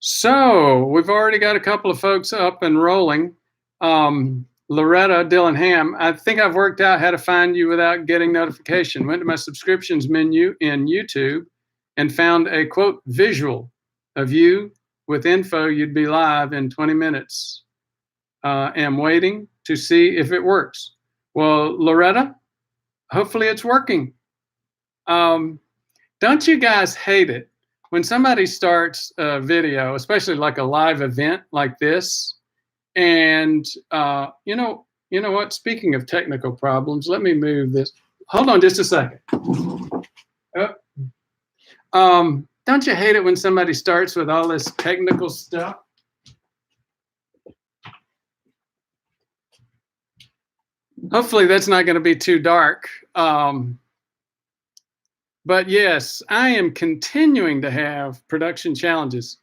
So we've already got a couple of folks up and rolling. Loretta Dillingham, I think I've worked out how to find you without getting notification. Went to my subscriptions menu in YouTube and found a quote visual of you with info you'd be live in 20 minutes. Am waiting to see if it works. Well, Loretta, hopefully it's working. Don't you guys hate it when somebody starts a video, especially like a live event like this? And you know what? Speaking of technical problems, let me move this. Hold on just a second. Don't you hate it when somebody starts with all this technical stuff? Hopefully that's not going to be too dark. But yes, I am continuing to have production challenges.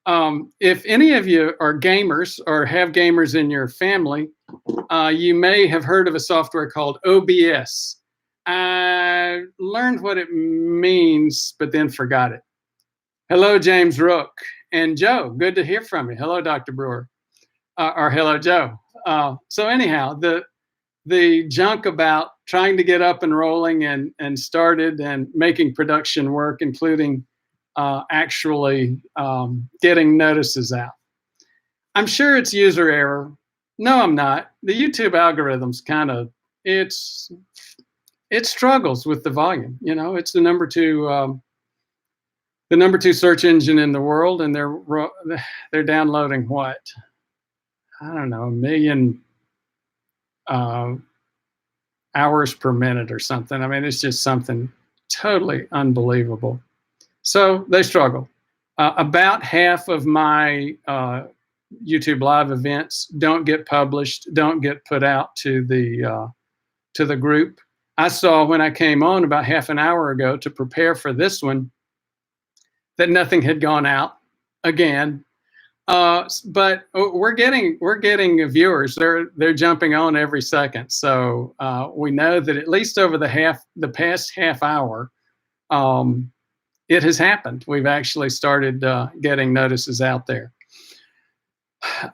If any of you are gamers or have gamers in your family, you may have heard of a software called OBS. I learned what it means, but then forgot it. Hello, James Rook and Joe. Good to hear from you. Hello, Dr. Brewer, or hello, Joe. So anyhow, the junk about trying to get up and rolling and started and making production work, including actually getting notices out. I'm sure it's user error. No, I'm not. The YouTube algorithm's kind of, it struggles with the volume. You know, it's the number two search engine in the world, and they're downloading what? I don't know, 1 million hours per minute or something. I mean, it's just something totally unbelievable. So they struggle. About half of my YouTube live events don't get published, don't get put out to the group. I saw when I came on about half an hour ago to prepare for this one that nothing had gone out again. But we're getting viewers. They're jumping on every second. So we know that at least over the past half hour, it has happened. We've actually started getting notices out there.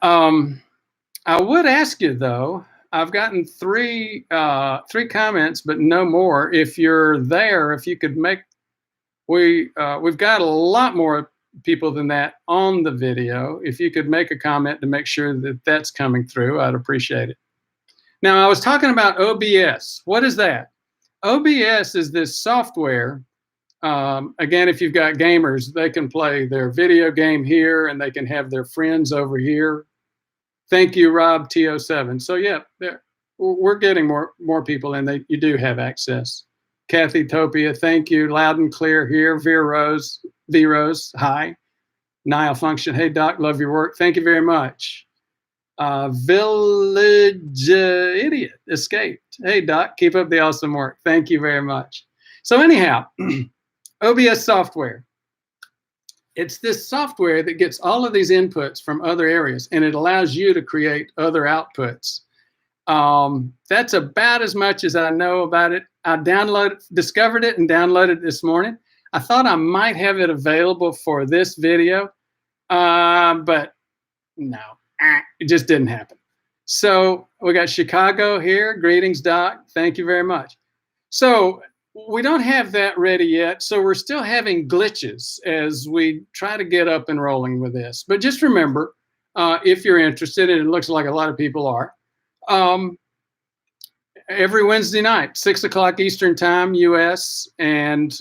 I would ask you though, I've gotten three comments, but no more. If you're there, if you could make, we've got a lot more people than that on the video. If you could make a comment to make sure that that's coming through, I'd appreciate it. Now, I was talking about OBS. What is that? OBS is this software. Again, if you've got gamers, they can play their video game here and they can have their friends over here. Thank you, Rob T07. So yeah, we're getting more people, and you do have access. Kathy Topia, thank you. Loud and clear here. V Rose, hi. Nile Function, hey doc, love your work. Thank you very much. Village Idiot escaped. Hey doc, keep up the awesome work. Thank you very much. So anyhow, OBS software. It's this software that gets all of these inputs from other areas, and it allows you to create other outputs. That's about as much as I know about it. I discovered it and downloaded it this morning. I thought I might have it available for this video, but no, it just didn't happen. So we got Chicago here. Greetings, Doc. Thank you very much. So we don't have that ready yet. So we're still having glitches as we try to get up and rolling with this. But just remember, if you're interested, and it looks like a lot of people are, every Wednesday night, 6 o'clock Eastern time, US, and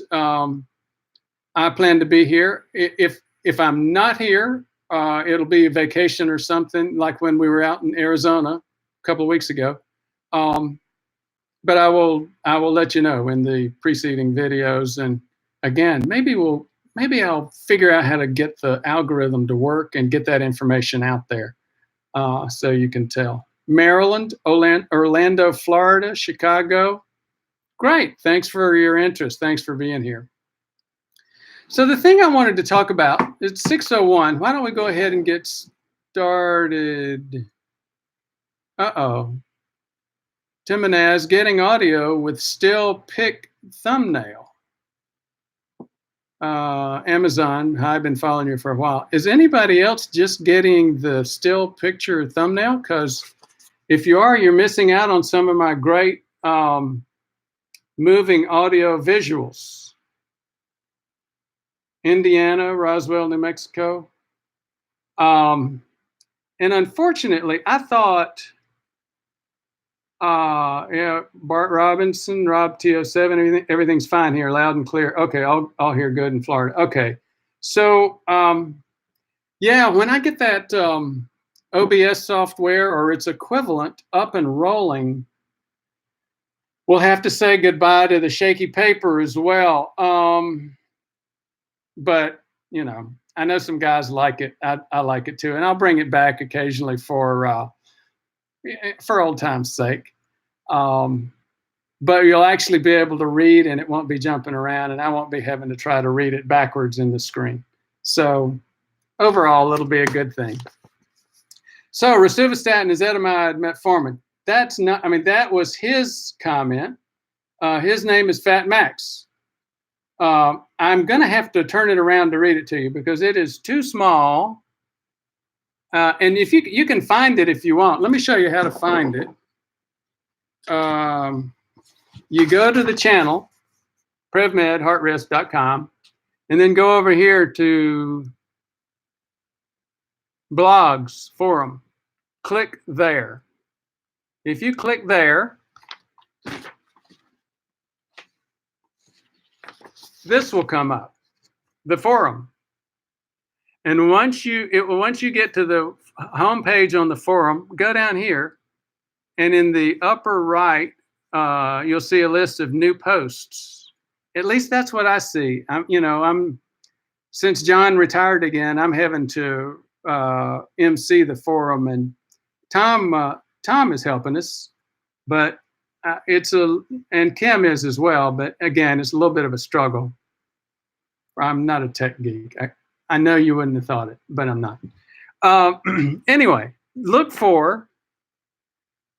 I plan to be here. If I'm not here, it'll be a vacation or something, like when we were out in Arizona a couple of weeks ago. But I will let you know in the preceding videos. And again, maybe I'll figure out how to get the algorithm to work and get that information out there, so you can tell. Maryland, Orlando, Florida, Chicago. Great. Thanks for your interest. Thanks for being here. So the thing I wanted to talk about, it's 6:01. Why don't we go ahead and get started? Uh-oh. Timonaz, getting audio with still pic thumbnail. Amazon, hi, I've been following you for a while. Is anybody else just getting the still picture thumbnail? Because if you are, you're missing out on some of my great moving audio visuals. Indiana, Roswell, New Mexico. And unfortunately, I thought, yeah, Bart Robinson, Rob T07, everything's fine here, loud and clear. Okay, I'll hear good in Florida. Okay, so yeah, when I get that OBS software or its equivalent up and rolling, we'll have to say goodbye to the shaky paper as well. But you know, I know some guys like it. I like it too, and I'll bring it back occasionally for old time's sake. But you'll actually be able to read, and it won't be jumping around, and I won't be having to try to read it backwards in the screen. So overall, it'll be a good thing. So rosuvastatin, ezetimibe, metformin. That's not, I mean, that was his comment. His name is Fatmax. I'm going to have to turn it around to read it to you because it is too small. And if you can find it if you want. Let me show you how to find it. You go to the channel, PrevMed, and then go over here to blogs, forum. Click there. If you click there, this will come up, the forum. And once you get to the home page on the forum, go down here, and in the upper right, you'll see a list of new posts. At least that's what I see. Since John retired again, I'm having to MC the forum, and Tom is helping us, but and Kim is as well. But again, it's a little bit of a struggle. I'm not a tech geek. I know you wouldn't have thought it, but I'm not. Anyway, look for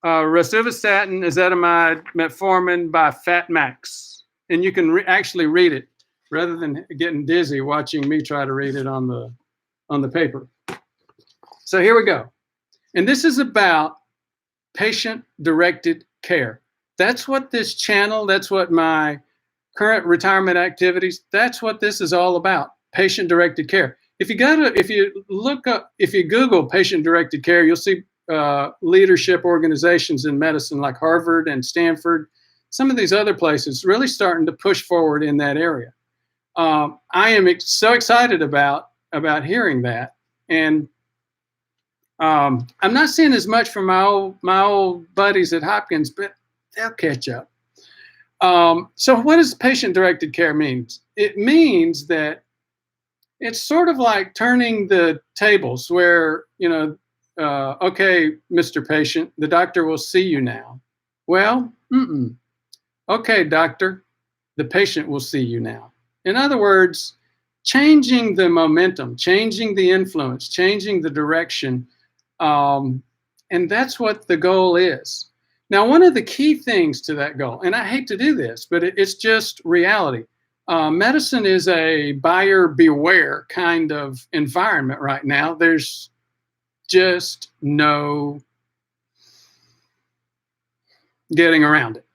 rosuvastatin, ezetimibe, metformin by Fatmax, and you can actually read it rather than getting dizzy watching me try to read it on the paper. So here we go, and this is about patient-directed care. That's what this channel. That's what my current retirement activities. That's what this is all about. Patient-directed care. If you Google patient-directed care, you'll see leadership organizations in medicine like Harvard and Stanford, some of these other places really starting to push forward in that area. I am so excited about hearing that, and I'm not seeing as much from my old buddies at Hopkins, but they'll catch up. So what does patient-directed care mean? It means that it's sort of like turning the tables where, okay, Mr. Patient, the doctor will see you now. Well, okay, doctor, the patient will see you now. In other words, changing the momentum, changing the influence, changing the direction. And that's what the goal is. Now, one of the key things to that goal, and I hate to do this, but it's just reality. Medicine is a buyer beware kind of environment right now. There's just no getting around it.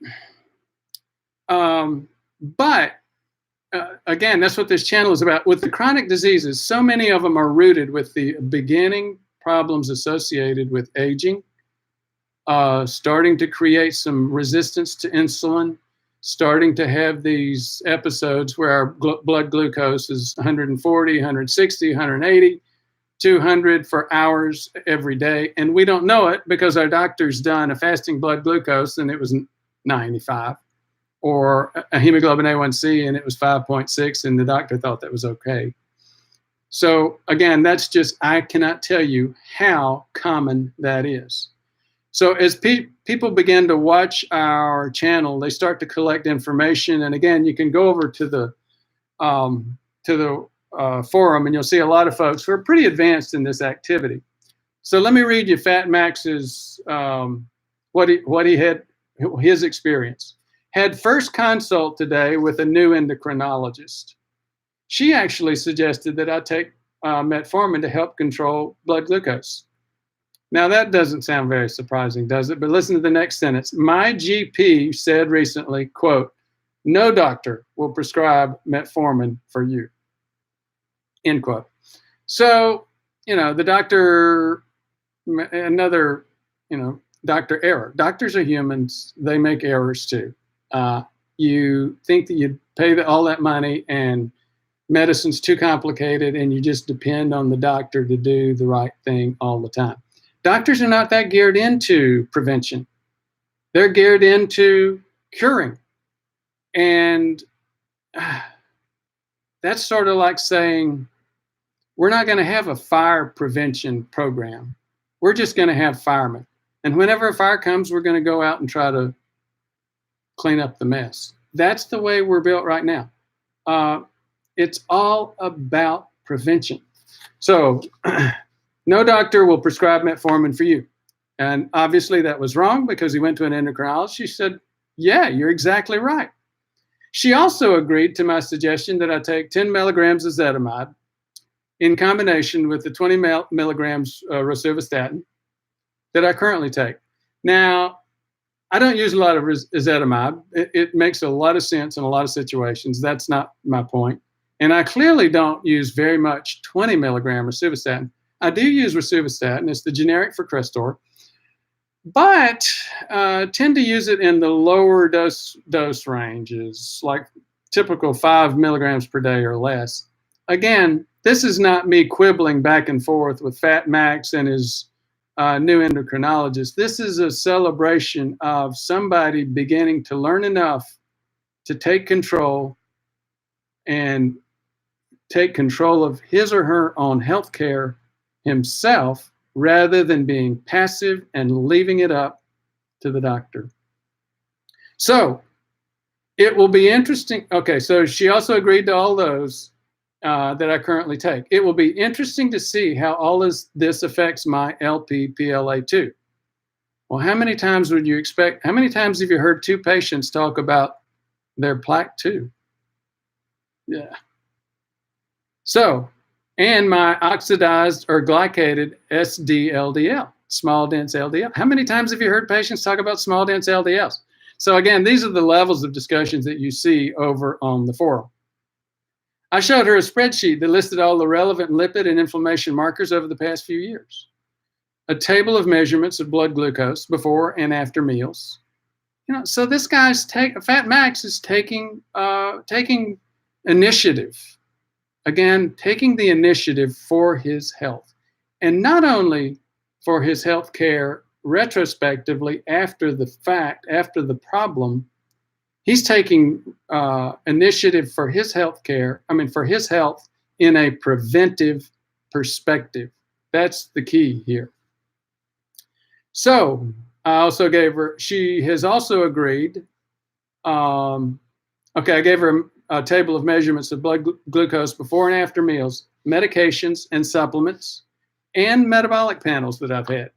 But again, that's what this channel is about. With the chronic diseases, so many of them are rooted with the beginning problems associated with aging, starting to create some resistance to insulin, starting to have these episodes where our blood glucose is 140, 160, 180, 200 for hours every day. And we don't know it because our doctor's done a fasting blood glucose and it was 95, or a hemoglobin A1C and it was 5.6 and the doctor thought that was okay. So again, that's just, I cannot tell you how common that is. So as people begin to watch our channel, they start to collect information. And again, you can go over to the forum and you'll see a lot of folks who are pretty advanced in this activity. So let me read you Fatmax's, what he had, his experience. Had first consult today with a new endocrinologist. She actually suggested that I take metformin to help control blood glucose. Now, that doesn't sound very surprising, does it? But listen to the next sentence. My GP said recently, quote, "No doctor will prescribe metformin for you," end quote. So, the doctor, another, doctor error. Doctors are humans. They make errors too. You think that you pay all that money and medicine's too complicated and you just depend on the doctor to do the right thing all the time. Doctors are not that geared into prevention. They're geared into curing. And that's sort of like saying, we're not going to have a fire prevention program. We're just going to have firemen. And whenever a fire comes, we're going to go out and try to clean up the mess. That's the way we're built right now. It's all about prevention. So no doctor will prescribe metformin for you. And obviously that was wrong because he went to an endocrinologist. She said, yeah, you're exactly right. She also agreed to my suggestion that I take 10 milligrams of ezetimibe in combination with the 20 milligrams rosuvastatin that I currently take. Now, I don't use a lot of ezetimibe. It makes a lot of sense in a lot of situations. That's not my point. And I clearly don't use very much 20 milligram rosuvastatin. I do use rosuvastatin. It's the generic for Crestor. But tend to use it in the lower dose ranges, like typical 5 milligrams per day or less. Again, this is not me quibbling back and forth with Fatmax and his new endocrinologist. This is a celebration of somebody beginning to learn enough to take control and take control of his or her own health care himself, rather than being passive and leaving it up to the doctor. So it will be interesting. Okay, so she also agreed to all those that I currently take. It will be interesting to see how all this affects my LP-PLA2. Well, how many times would you expect? How many times have you heard two patients talk about their plaque 2? Yeah. So, and my oxidized or glycated SD-LDL, small dense LDL. How many times have you heard patients talk about small dense LDLs? So again, these are the levels of discussions that you see over on the forum. I showed her a spreadsheet that listed all the relevant lipid and inflammation markers over the past few years. A table of measurements of blood glucose before and after meals. So this guy's Fatmax is taking initiative. Again, taking the initiative for his health, and not only for his health care retrospectively after the fact, after the problem, he's taking initiative for his health care, for his health in a preventive perspective. That's the key here. So I also gave her, she has also agreed, I gave her a table of measurements of blood glucose before and after meals, medications and supplements, and metabolic panels that I've had.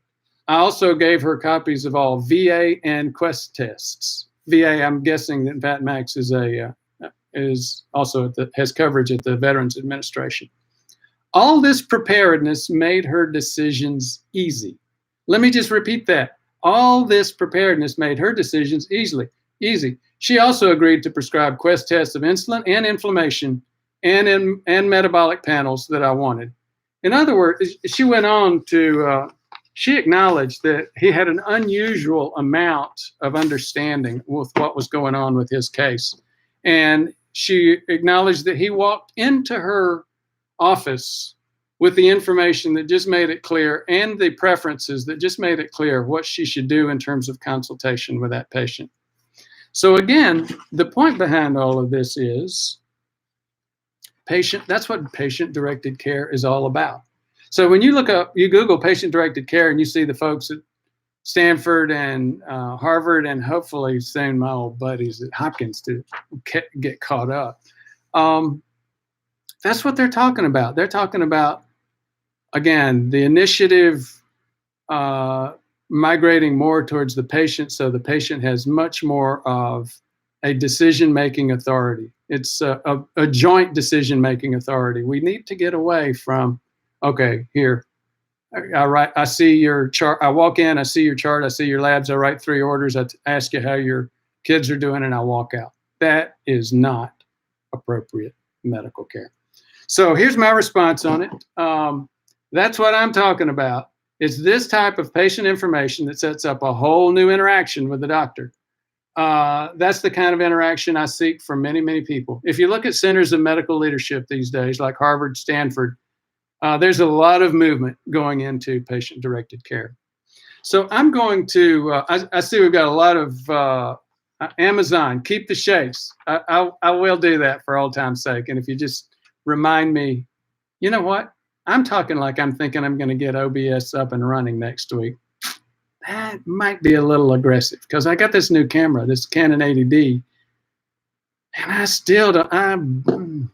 I also gave her copies of all VA and Quest tests. VA, I'm guessing that Fatmax is also has coverage at the Veterans Administration. All this preparedness made her decisions easy. Let me just repeat that. All this preparedness made her decisions easy. She also agreed to prescribe Quest tests of insulin and inflammation and metabolic panels that I wanted. In other words, she went on to, she acknowledged that he had an unusual amount of understanding with what was going on with his case. And she acknowledged that he walked into her office with the information that just made it clear and the preferences that just made it clear what she should do in terms of consultation with that patient. So again, the point behind all of this is that's what patient-directed care is all about. So when you you Google patient-directed care and you see the folks at Stanford and Harvard and hopefully soon my old buddies at Hopkins to get caught up. That's what they're talking about. They're talking about, again, the initiative migrating more towards the patient, so the patient has much more of a decision-making authority. It's a joint decision-making authority. We need to get away from, okay, here, I see your chart. I walk in, I see your chart, I see your labs, I write 3 orders, I ask you how your kids are doing, and I walk out. That is not appropriate medical care. So here's my response on it. That's what I'm talking about. It's this type of patient information that sets up a whole new interaction with the doctor. That's the kind of interaction I seek from many, many people. If you look at centers of medical leadership these days, like Harvard, Stanford, there's a lot of movement going into patient-directed care. So I'm going to, I see we've got a lot of Amazon, keep the shakes. I will do that for old time's sake. And if you just remind me, you know what? I'm talking like I'm thinking I'm going to get OBS up and running next week. That might be a little aggressive because I got this new camera, this Canon 80D, and I still don't, I'm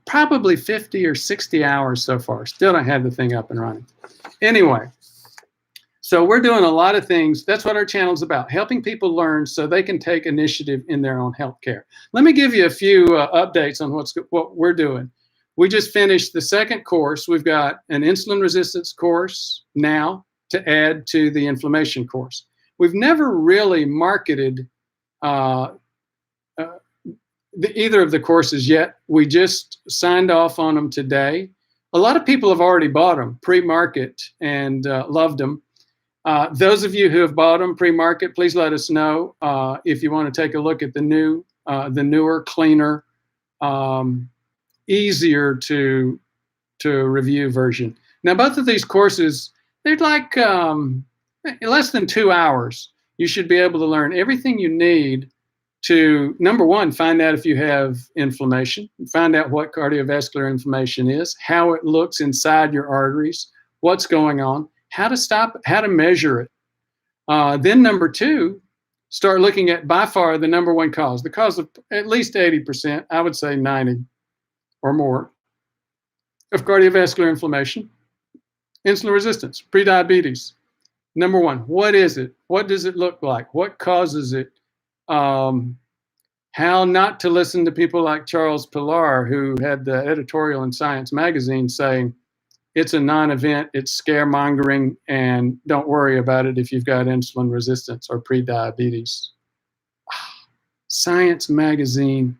probably 50 or 60 hours so far. Still don't have the thing up and running. Anyway, so we're doing a lot of things. That's what our channel's about, helping people learn so they can take initiative in their own health care. Let me give you a few updates on what we're doing. We just finished the 2nd course. We've got an insulin resistance course now to add to the inflammation course. We've never really marketed either of the courses yet. We just signed off on them today. A lot of people have already bought them pre-market and loved them. Those of you who have bought them pre-market, please let us know if you want to take a look at the newer, cleaner, easier to review version. Now, both of these courses, they're like less than 2 hours. You should be able to learn everything you need to, number one, find out if you have inflammation, find out what cardiovascular inflammation is, how it looks inside your arteries, what's going on, how to stop it, how to measure it. Then number two, start looking at by far the number one cause, the cause of at least 80%, I would say 90 or more, of cardiovascular inflammation, insulin resistance, prediabetes. Number one, what is it? What does it look like? What causes it? How not to listen to people like Charles Pillar, who had the editorial in Science magazine saying, it's a non-event, it's scaremongering, and don't worry about it if you've got insulin resistance or prediabetes. Science magazine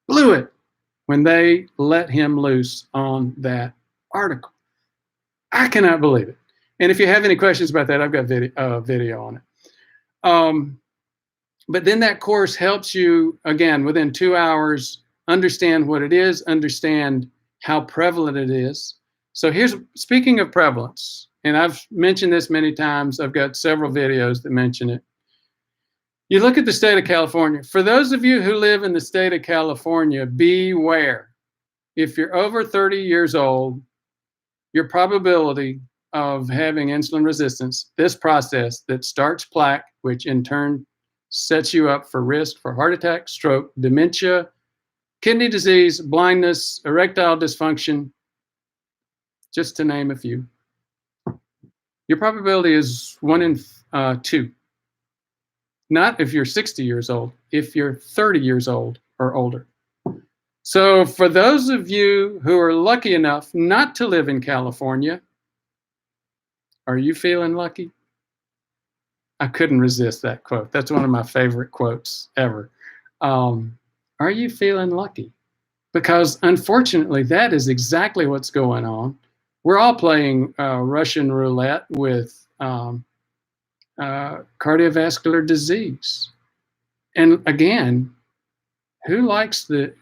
blew it when they let him loose on that article. I cannot believe it. And if you have any questions about that, I've got video on it. But then that course helps you, again, within 2 hours, understand what it is, understand how prevalent it is. So here's, speaking of prevalence, and I've mentioned this many times, I've got several videos that mention it. You look at the state of California. For those of you who live in the state of California, beware. If you're over 30 years old, your probability of having insulin resistance, this process that starts plaque, which in turn sets you up for risk for heart attack, stroke, dementia, kidney disease, blindness, erectile dysfunction, just to name a few. Your probability is 1 in 2. Not if you're 60 years old, if you're 30 years old or older. So for those of you who are lucky enough not to live in California, are you feeling lucky? I couldn't resist that quote. That's one of my favorite quotes ever. Are you feeling lucky? Because unfortunately, that is exactly what's going on. We're all playing Russian roulette with cardiovascular disease. And again, who likes the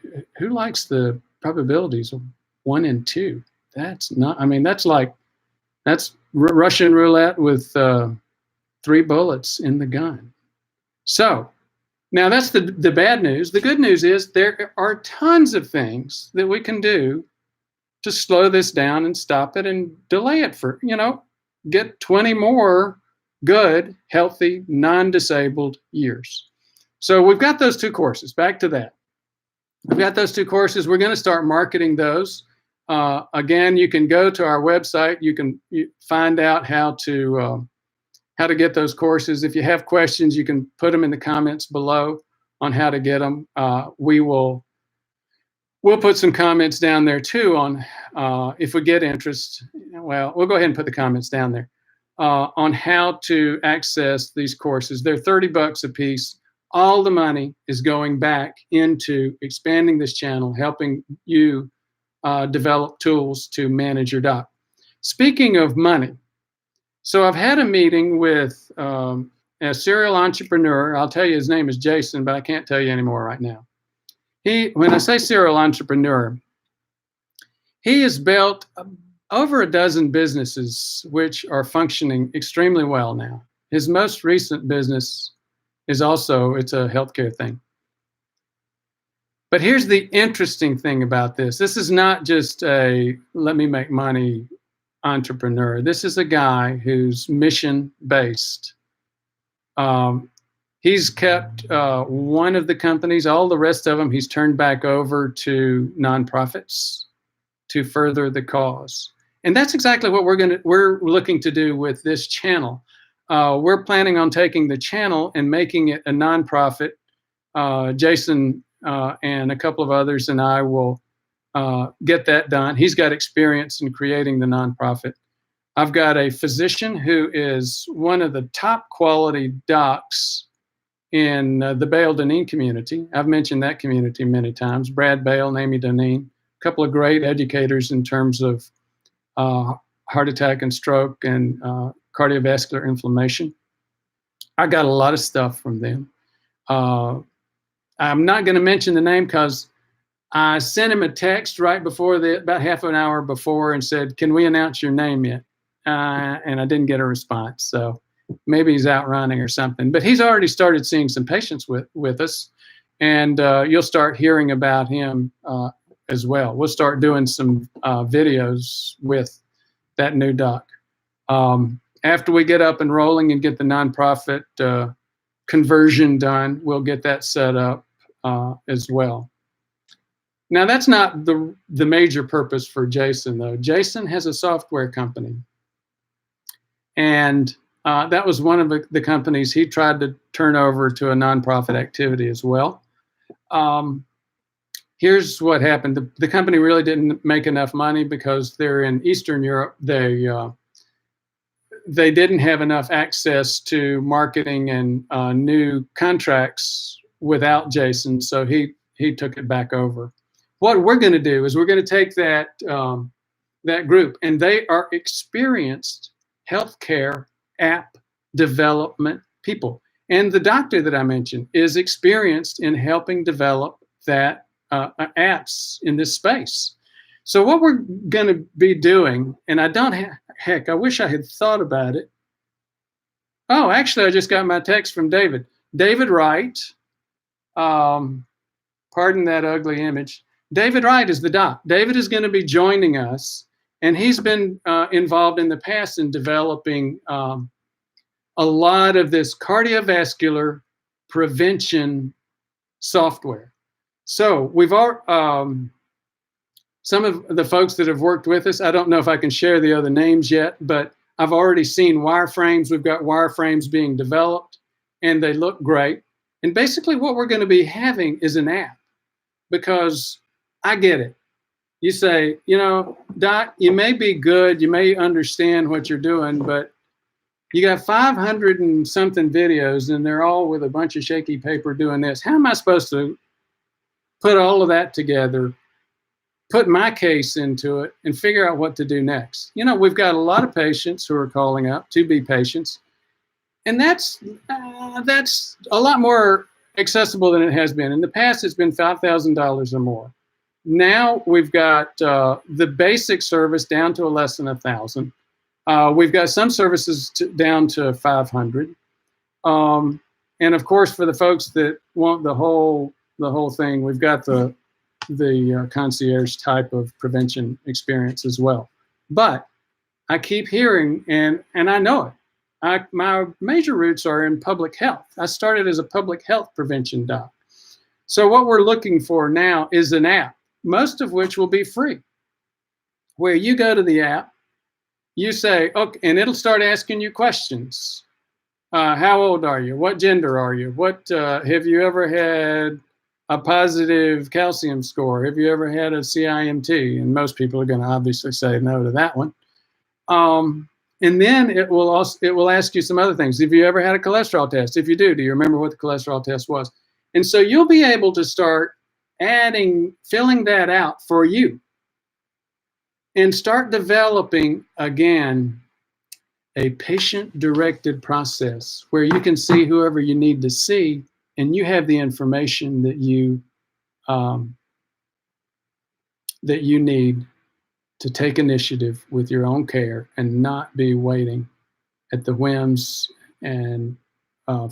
probabilities of 1 in 2? That's not, I mean, that's Russian roulette with 3 bullets in the gun. So now that's the bad news. The good news is there are tons of things that we can do to slow this down and stop it and delay it for, get 20 more good, healthy, non-disabled years. So we've got those 2 courses. Back to that. We've got those 2 courses. We're going to start marketing those. Again, you can go to our website. You can find out how to get those courses. If you have questions, you can put them in the comments below on how to get them. We'll put some comments down there too on if we get interest. Well, we'll go ahead and put the comments down there on how to access these courses. They're $30 a piece. All the money is going back into expanding this channel, helping you develop tools to manage your doc. Speaking of money, so I've had a meeting with a serial entrepreneur. I'll tell you his name is Jason, but I can't tell you anymore right now. When I say serial entrepreneur, he has built over a dozen businesses which are functioning extremely well now. His most recent business is also, it's a healthcare thing. But here's the interesting thing about this. This is not just a let me make money entrepreneur. This is a guy who's mission-based. He's kept one of the companies, all the rest of them he's turned back over to nonprofits to further the cause. And that's exactly what we're looking to do with this channel. We're planning on taking the channel and making it a nonprofit. Jason and a couple of others and I will get that done. He's got experience in creating the nonprofit. I've got a physician who is one of the top quality docs in the Bale-Deneen community. I've mentioned that community many times. Brad Bale and Amy Deneen, a couple of great educators in terms of heart attack and stroke and cardiovascular inflammation. I got a lot of stuff from them. I'm not going to mention the name because I sent him a text right before about half an hour before and said, "Can we announce your name yet?" And I didn't get a response. So maybe he's out running or something. But he's already started seeing some patients with us, and you'll start hearing about him as well. We'll start doing some videos with that new doc. After we get up and rolling and get the nonprofit conversion done, we'll get that set up as well. Now, that's not the major purpose for Jason, though. Jason has a software company. And that was one of the companies he tried to turn over to a nonprofit activity as well. Here's what happened. The company really didn't make enough money because they're in Eastern Europe. They didn't have enough access to marketing and new contracts without Jason, so he took it back over. What we're going to do is we're going to take that group, and they are experienced healthcare app development people. And the doctor that I mentioned is experienced in helping develop that apps in this space. So what we're going to be doing, and I wish I had thought about it. Oh, actually, I just got my text from David. David Wright, pardon that ugly image. David Wright is the doc. David is going to be joining us, and he's been involved in the past in developing a lot of this cardiovascular prevention software. So we've all, some of the folks that have worked with us, I don't know if I can share the other names yet, but I've already seen wireframes. We've got wireframes being developed, and they look great. And basically what we're going to be having is an app, because I get it. You say, you know, Doc, you may be good, you may understand what you're doing, but you got 500 and something videos, and they're all with a bunch of shaky paper doing this. How am I supposed to put all of that together, put my case into it, and figure out what to do next? You know, we've got a lot of patients who are calling up to be patients, and that's a lot more accessible than it has been. In the past, it's been $5,000 or more. Now we've got the basic service down to less than $1,000. We've got some services down to 500. And of course, for the folks that want the whole thing, we've got the concierge type of prevention experience as well. But I keep hearing, and I know it. My major roots are in public health. I started as a public health prevention doc. So what we're looking for now is an app, most of which will be free, where you go to the app, you say, okay, and it'll start asking you questions. How old are you? What gender are you? What have you ever had a positive calcium score? Have you ever had a CIMT? And most people are going to obviously say no to that one. And then it will ask you some other things. Have you ever had a cholesterol test? If you do you remember what the cholesterol test was? And so you'll be able to start filling that out for you, and start developing again a patient-directed process where you can see whoever you need to see, and you have the information that you need to take initiative with your own care and not be waiting at the whims and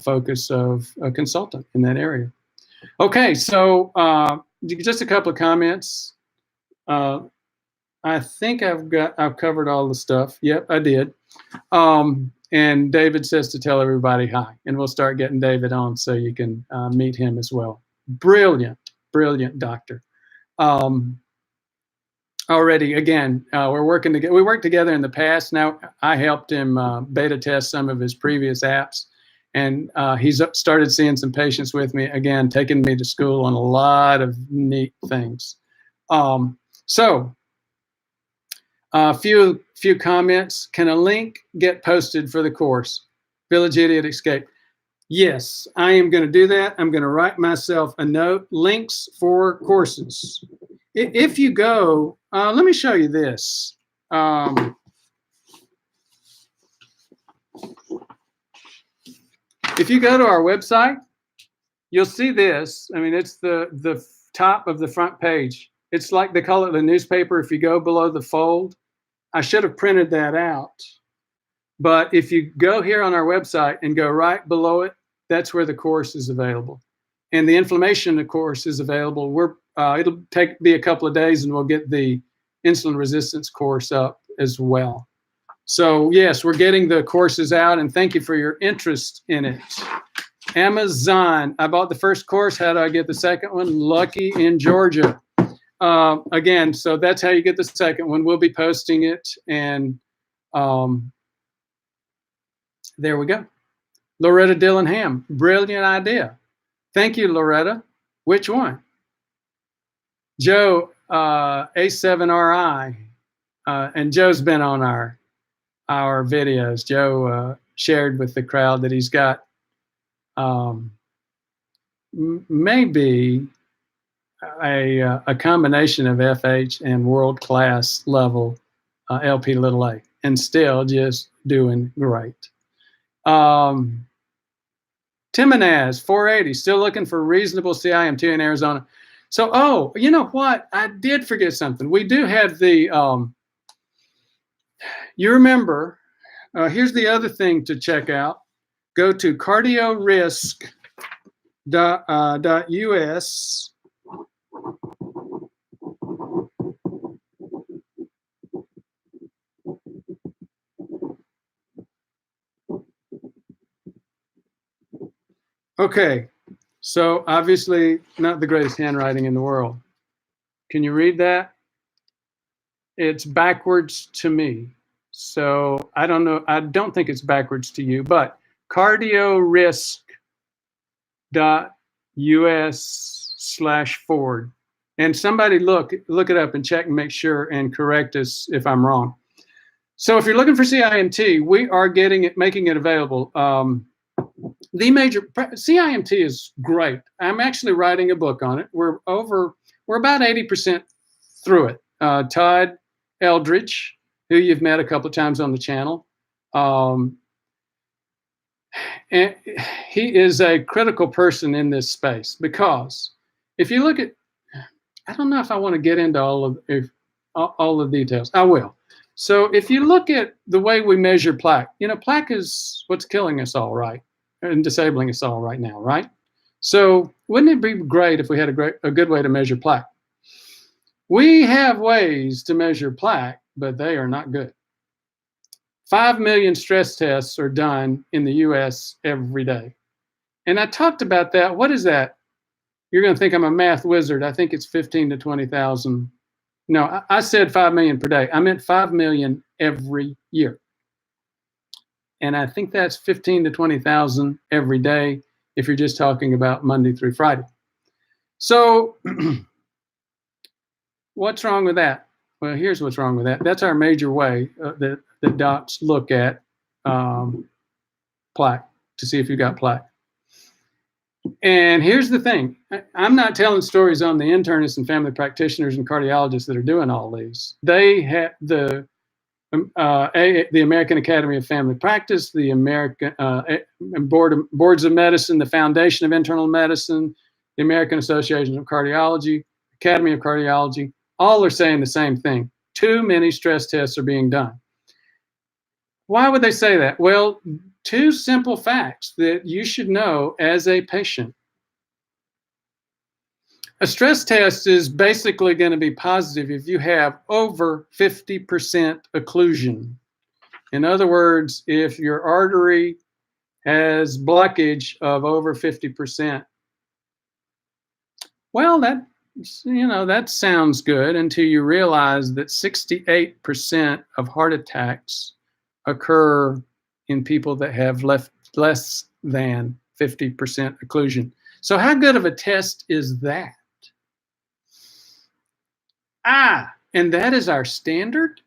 focus of a consultant in that area. Okay, so just a couple of comments. I think I've covered all the stuff. Yep, I did. And David says to tell everybody hi, and we'll start getting David on so you can meet him as well. Brilliant, brilliant doctor. Already, again, we're working together. We worked together in the past. Now I helped him beta test some of his previous apps, and he's started seeing some patients with me again, taking me to school on a lot of neat things. So a few comments. Can a link get posted for the course, Village Idiot Escape? Yes, I am going to do that. I'm going to write myself a note. Links for courses. If you go, let me show you this. If you go to our website, you'll see this. I mean, it's the top of the front page. It's like they call it the newspaper. If you go below the fold, I should have printed that out. But if you go here on our website and go right below it, that's where the course is available. And the inflammation, of course, is available. It'll be a couple of days, and we'll get the insulin resistance course up as well. So yes, we're getting the courses out, and thank you for your interest in it. Amazon, I bought the first course. How do I get the second one? Lucky in Georgia. Again, so that's how you get the second one. We'll be posting it, and there we go. Loretta Dillingham, brilliant idea. Thank you, Loretta. Which one? Joe, A7RI, and Joe's been on our videos. Joe shared with the crowd that he's got maybe a combination of FH and world-class level LP(a), and still just doing great. Timonaz, 480, still looking for reasonable CIMT in Arizona. So, oh, you know what? I did forget something. We do have the, you remember, here's the other thing to check out. Go to cardiorisk.us. Okay, so obviously not the greatest handwriting in the world. Can you read that? It's backwards to me. So I don't know. I don't think it's backwards to you, but cardiorisk.us/forward. And somebody look it up and check and make sure and correct us if I'm wrong. So if you're looking for CIMT, we are making it available. The major CIMT is great. I'm actually writing a book on it. We're about 80% through it. Todd Eldridge, who you've met a couple of times on the channel, and he is a critical person in this space, because if you look at, I don't know if I want to get into all the details. I will. So if you look at the way we measure plaque, plaque is what's killing us all, right? And disabling us all right now, right? So wouldn't it be great if we had a good way to measure plaque? We have ways to measure plaque, but they are not good. 5 million stress tests are done in the US every day. And I talked about that. What is that? You're going to think I'm a math wizard. I think it's 15 to 20,000. No, I said 5 million per day. I meant 5 million every year. And I think that's 15 to 20,000 every day if you're just talking about Monday through Friday. So what's wrong with that? Well, here's what's wrong with that. That's our major way that docs look at plaque to see if you've got plaque. And here's the thing. I'm not telling stories on the internists and family practitioners and cardiologists that are doing all these. They have the American Academy of Family Practice, the American Boards of Medicine, the Foundation of Internal Medicine, the American Association of Cardiology, Academy of Cardiology, all are saying the same thing. Too many stress tests are being done. Why would they say that? Well, two simple facts that you should know as a patient. A stress test is basically going to be positive if you have over 50% occlusion. In other words, if your artery has blockage of over 50%. Well, that sounds good until you realize that 68% of heart attacks occur in people that have less than 50% occlusion. So how good of a test is that? And that is our standard?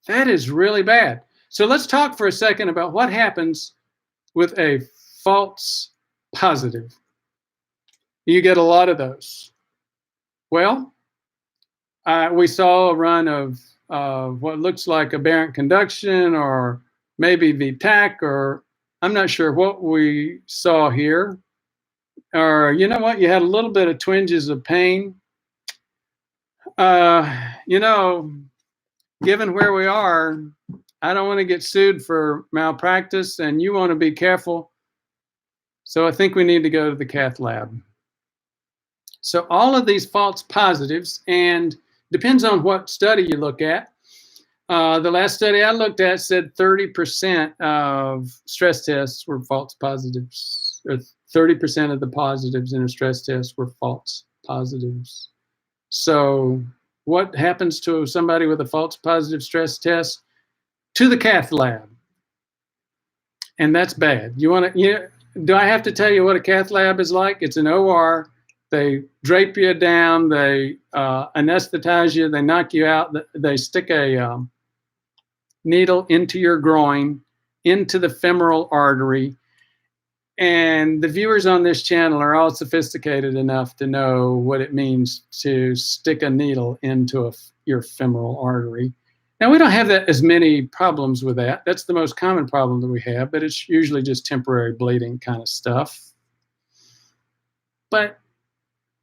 That is really bad. So let's talk for a second about what happens with a false positive. You get a lot of those. Well, we saw a run of what looks like aberrant conduction, or maybe VTAC, or I'm not sure what we saw here. Or you know what? You had a little bit of twinges of pain. Given where we are, I don't want to get sued for malpractice, and you want to be careful. So I think we need to go to the cath lab. So all of these false positives, and depends on what study you look at. The last study I looked at said 30% of stress tests were false positives, or 30% of the positives in a stress test were false positives. So what happens to somebody with a false positive stress test? To the cath lab. And that's bad. Do I have to tell you what a cath lab is like? It's an OR. They drape you down, they anesthetize you, they knock you out, they stick a needle into your groin, into the femoral artery. And the viewers on this channel are all sophisticated enough to know what it means to stick a needle into your femoral artery. Now, we don't have as many problems with that. That's the most common problem that we have, but it's usually just temporary bleeding kind of stuff. But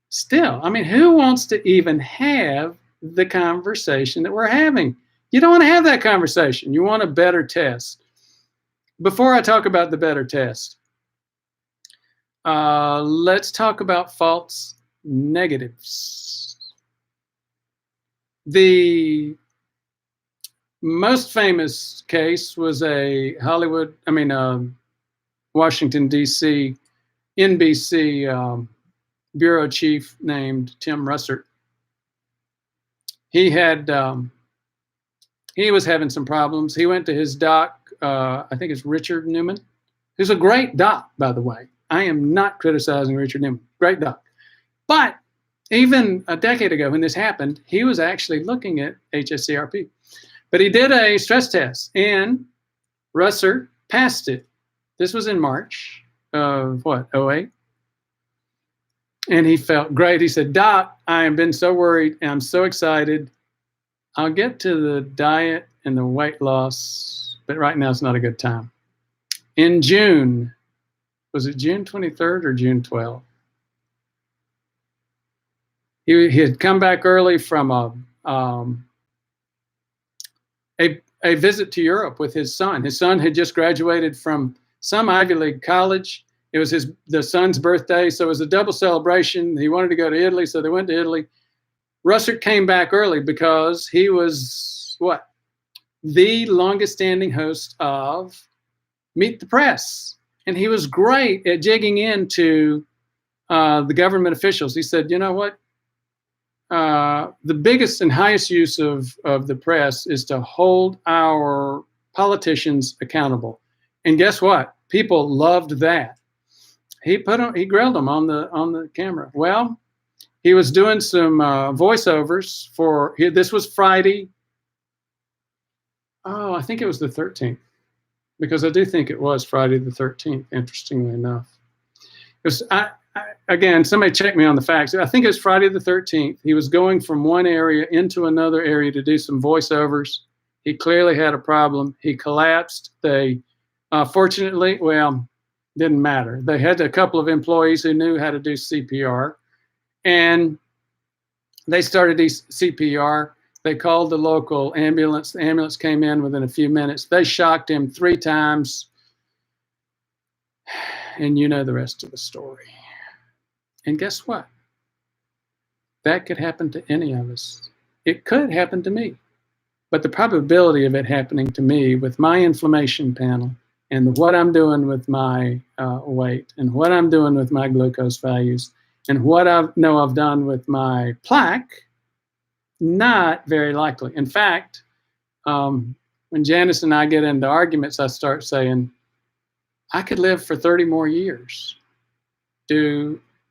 still, I mean, who wants to even have the conversation that we're having? You don't want to have that conversation. You want a better test. Before I talk about the better test, let's talk about false negatives. The most famous case was a Washington, D.C., NBC bureau chief named Tim Russert. He was having some problems. He went to his doc, I think it's Richard Newman, who's a great doc, by the way. I am not criticizing Richard Newman, great doc. But even a decade ago when this happened, he was actually looking at HSCRP. But he did a stress test, and Russert passed it. This was in March of 2008. And he felt great. He said, "Doc, I have been so worried, and I'm so excited. I'll get to the diet and the weight loss, but right now it's not a good time." In June, was it June 23rd or June 12th? He had come back early from a visit to Europe with his son. His son had just graduated from some Ivy League college. It was the son's birthday, so it was a double celebration. He wanted to go to Italy, so they went to Italy. Russert came back early because he was what? The longest standing host of Meet the Press. And he was great at jigging into the government officials. He said, you know what? The biggest and highest use of the press is to hold our politicians accountable. And guess what? People loved that. He grilled them on the camera. Well, he was doing some voiceovers for, this was Friday. Oh, I think it was the 13th, because I do think it was Friday the 13th, interestingly enough. It was, again, somebody check me on the facts. I think it was Friday the 13th. He was going from one area into another area to do some voiceovers. He clearly had a problem. He collapsed. They, fortunately, well, didn't matter. They had a couple of employees who knew how to do CPR, and they started CPR. They called the local ambulance. The ambulance came in within a few minutes. They shocked him 3 times, and you know the rest of the story. And guess what? That could happen to any of us. It could happen to me. But the probability of it happening to me with my inflammation panel and what I'm doing with my weight and what I'm doing with my glucose values and what I know I've done with my plaque, not very likely. In fact, when Janice and I get into arguments, I start saying, I could live for 30 more years.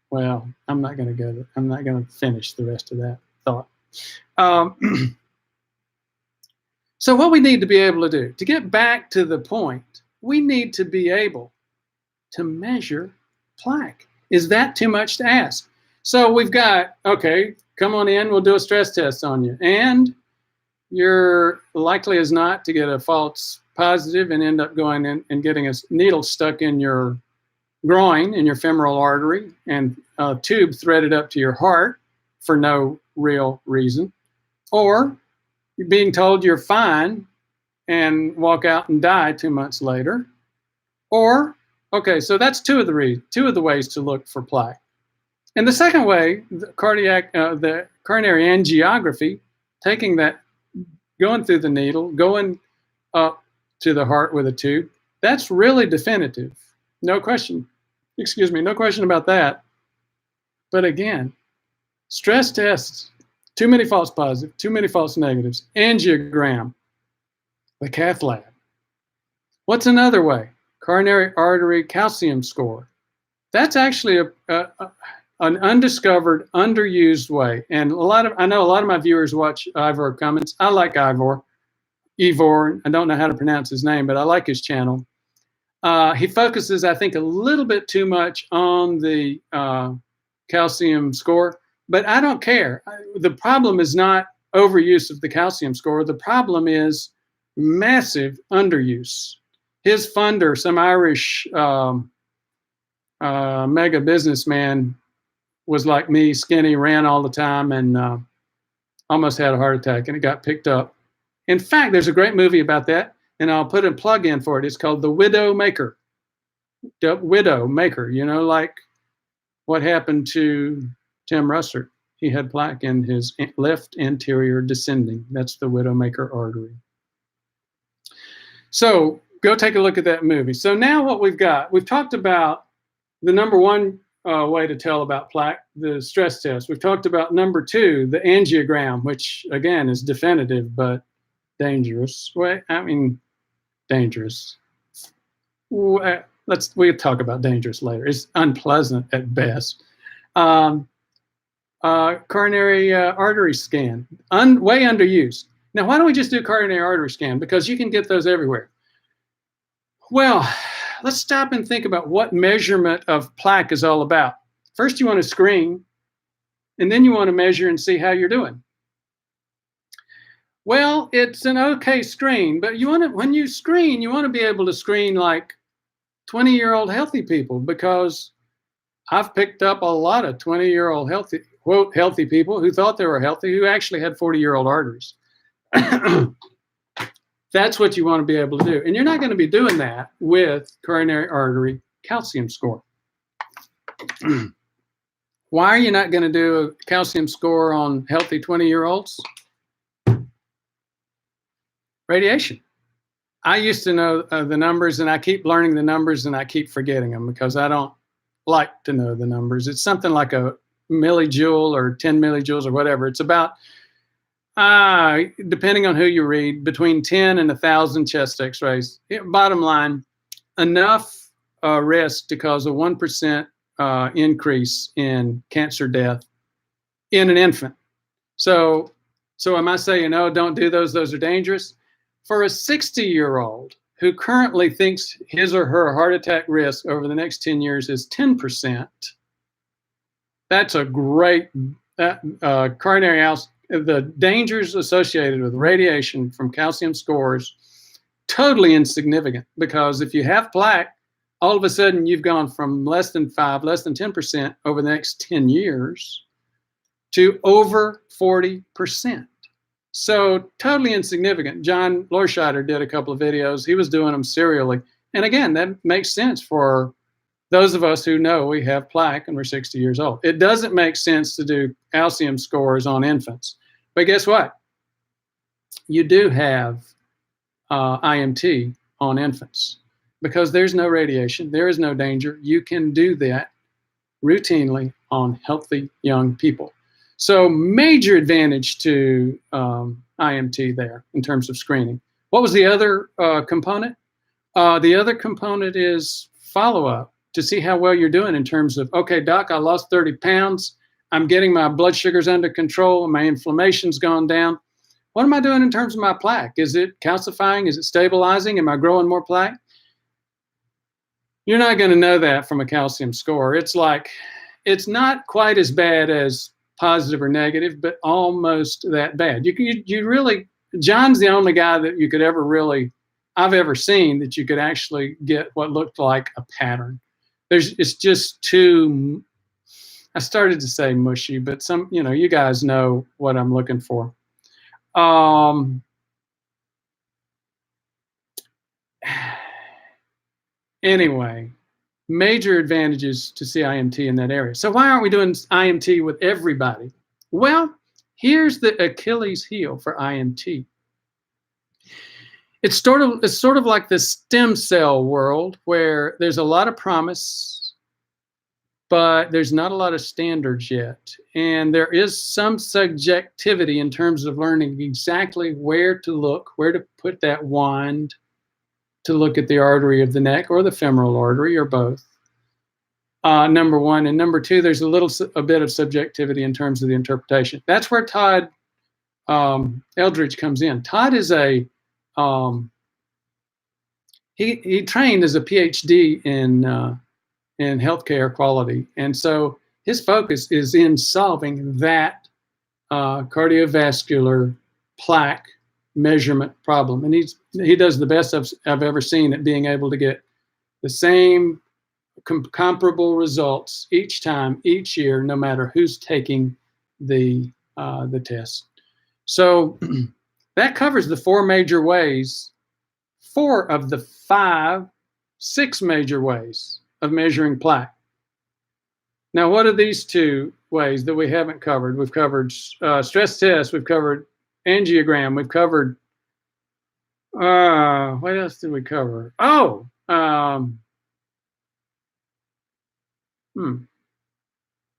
Well, I'm not going to finish the rest of that thought. So what we need to be able to do, to get back to the point, we need to be able to measure plaque. Is that too much to ask? So we've got, okay, come on in, we'll do a stress test on you. And you're likely as not to get a false positive and end up going in and getting a needle stuck in your groin, in your femoral artery, and a tube threaded up to your heart for no real reason. Or you're being told you're fine and walk out and die 2 months later. Or, okay, so that's two of the ways to look for plaque. And the second way, the coronary angiography, taking that, going through the needle, going up to the heart with a tube, that's really definitive. No question. Excuse me, no question about that. But again, stress tests, too many false positives, too many false negatives, angiogram, the cath lab. What's another way? Coronary artery calcium score. That's actually an undiscovered, underused way. And I know a lot of my viewers watch Ivor Cummins. I like Ivor. I don't know how to pronounce his name, but I like his channel. He focuses, I think, a little bit too much on the calcium score, but I don't care. The problem is not overuse of the calcium score. The problem is massive underuse. His funder, some Irish mega businessman, was like me, skinny, ran all the time, and almost had a heart attack, and it got picked up. In fact, there's a great movie about that, and I'll put a plug in for it. It's called The Widow Maker. The Widow Maker, you know, like what happened to Tim Russert. He had plaque in his left anterior descending. That's the Widowmaker artery. So go take a look at that movie. So now what we've talked about the number one way to tell about plaque, the stress test. We've talked about number 2, the angiogram, which again is definitive but dangerous. Well, I mean, dangerous. We'll talk about dangerous later. It's unpleasant at best. Coronary artery scan, way underused. Now, why don't we just do coronary artery scan? Because you can get those everywhere. Well, let's stop and think about what measurement of plaque is all about. First, you want to screen, and then you want to measure and see how you're doing. Well, it's an okay screen, but when you screen, you want to be able to screen like 20-year-old healthy people, because I've picked up a lot of 20-year-old healthy, quote, healthy people who thought they were healthy, who actually had 40-year-old arteries. That's what you want to be able to do. And you're not going to be doing that with coronary artery calcium score. Why are you not going to do a calcium score on healthy 20-year-olds? Radiation. I used to know the numbers, and I keep learning the numbers, and I keep forgetting them because I don't like to know the numbers. It's something like a millijoule or 10 millijoules or whatever. It's about, depending on who you read, between 10 and 1,000 chest x-rays. Bottom line, enough risk to cause a 1% increase in cancer death in an infant. So am I saying, oh, don't do those, those are dangerous? For a 60-year-old who currently thinks his or her heart attack risk over the next 10 years is 10%, that's a great, coronary, the dangers associated with radiation from calcium scores, totally insignificant, because if you have plaque, all of a sudden you've gone from less than 5, less than 10% over the next 10 years to over 40%. So totally insignificant. John Lorscheider did a couple of videos. He was doing them serially. And again, that makes sense for those of us who know we have plaque and we're 60 years old. It doesn't make sense to do calcium scores on infants. But guess what? You do have IMT on infants because there's no radiation. There is no danger. You can do that routinely on healthy young people. So major advantage to IMT there in terms of screening. What was the other component? The other component is follow-up to see how well you're doing in terms of, okay, doc, I lost 30 pounds. I'm getting my blood sugars under control. My inflammation's gone down. What am I doing in terms of my plaque? Is it calcifying? Is it stabilizing? Am I growing more plaque? You're not going to know that from a calcium score. It's like, it's not quite as bad as positive or negative, but almost that bad. You really, John's the only guy that you could ever really, I've ever seen that you could actually get what looked like a pattern. It's just too, I started to say mushy, but some, you guys know what I'm looking for. Anyway, major advantages to see IMT in that area. So why aren't we doing IMT with everybody? Well, here's the Achilles heel for IMT. It's sort of like the stem cell world where there's a lot of promise, but there's not a lot of standards yet. And there is some subjectivity in terms of learning exactly where to look, where to put that wand to look at the artery of the neck or the femoral artery or both. Number one. And number two, there's a bit of subjectivity in terms of the interpretation. That's where Todd Eldridge comes in. Todd is a, he trained as a PhD in healthcare quality. And so his focus is in solving that cardiovascular plaque measurement problem. And he does the best I've ever seen at being able to get the same comparable results each time, each year, no matter who's taking the test. So that covers the 4 major ways, 4 of the 6 major ways of measuring plaque. Now, what are these 2 ways that we haven't covered? We've covered stress test, we've covered angiogram, we've covered, what else did we cover? Oh,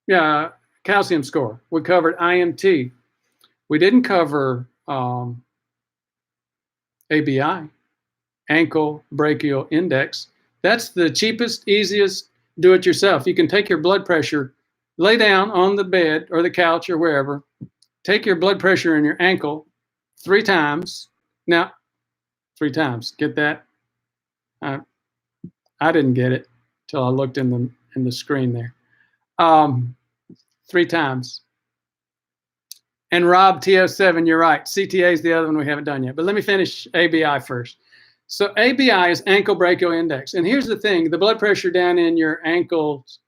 yeah, calcium score. We covered IMT. We didn't cover ABI, ankle brachial index. That's the cheapest, easiest, do it yourself. You can take your blood pressure, lay down on the bed or the couch or wherever, take your blood pressure in your ankle 3 times. Now, 3 times, get that? I didn't get it till I looked in the screen there. 3 times. And Rob, TO7, you're right. CTA is the other one we haven't done yet. But let me finish ABI first. So ABI is ankle brachial index. And here's the thing. The blood pressure down in your ankles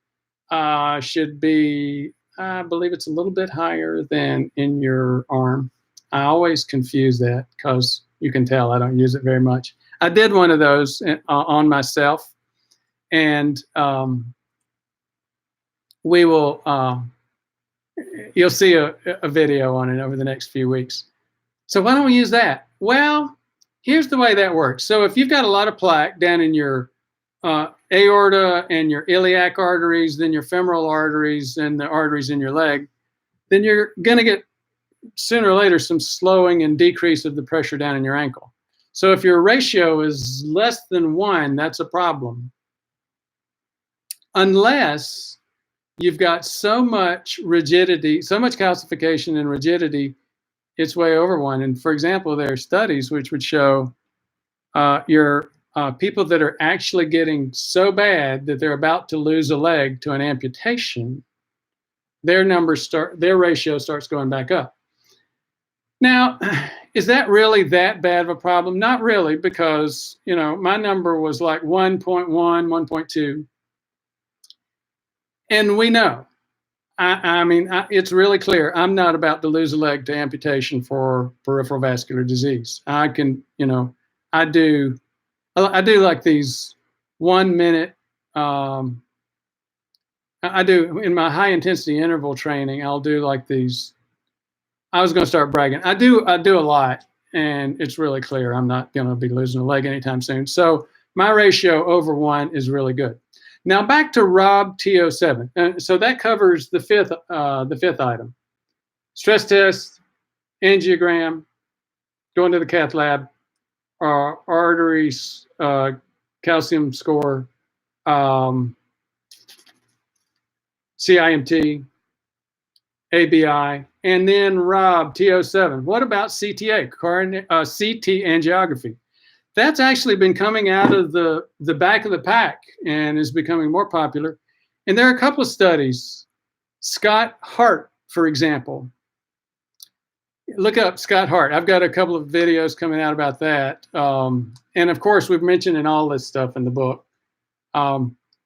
should be, I believe it's a little bit higher than in your arm. I always confuse that because you can tell I don't use it very much. I did one of those on myself. And we will, you'll see a video on it over the next few weeks. So why don't we use that? Well, here's the way that works. So if you've got a lot of plaque down in your aorta and your iliac arteries, then your femoral arteries and the arteries in your leg, then you're going to get sooner or later some slowing and decrease of the pressure down in your ankle. So if your ratio is less than 1, that's a problem. Unless you've got so much rigidity, so much calcification and rigidity, it's way over 1. And for example, there are studies which would show your people that are actually getting so bad that they're about to lose a leg to an amputation, their ratio starts going back up. Now, is that really that bad of a problem? Not really, because, you know, my number was like 1.1, 1.2. And we know, I mean, it's really clear. I'm not about to lose a leg to amputation for peripheral vascular disease. I can, you know, I do like these 1 minute, I do in my high intensity interval training, I'll do like these, I was going to start bragging. I do a lot, and it's really clear I'm not going to be losing a leg anytime soon. So my ratio over 1 is really good. Now back to Rob T07. So that covers the fifth item: stress test, angiogram, going to the cath lab, arteries, calcium score, CIMT, ABI, and then Rob T07. What about CTA, CT angiography? That's actually been coming out of the back of the pack and is becoming more popular. And there are a couple of studies. Scott Hart, for example. Look up Scott Hart. I've got a couple of videos coming out about that. And of course, we've mentioned in all this stuff in the book.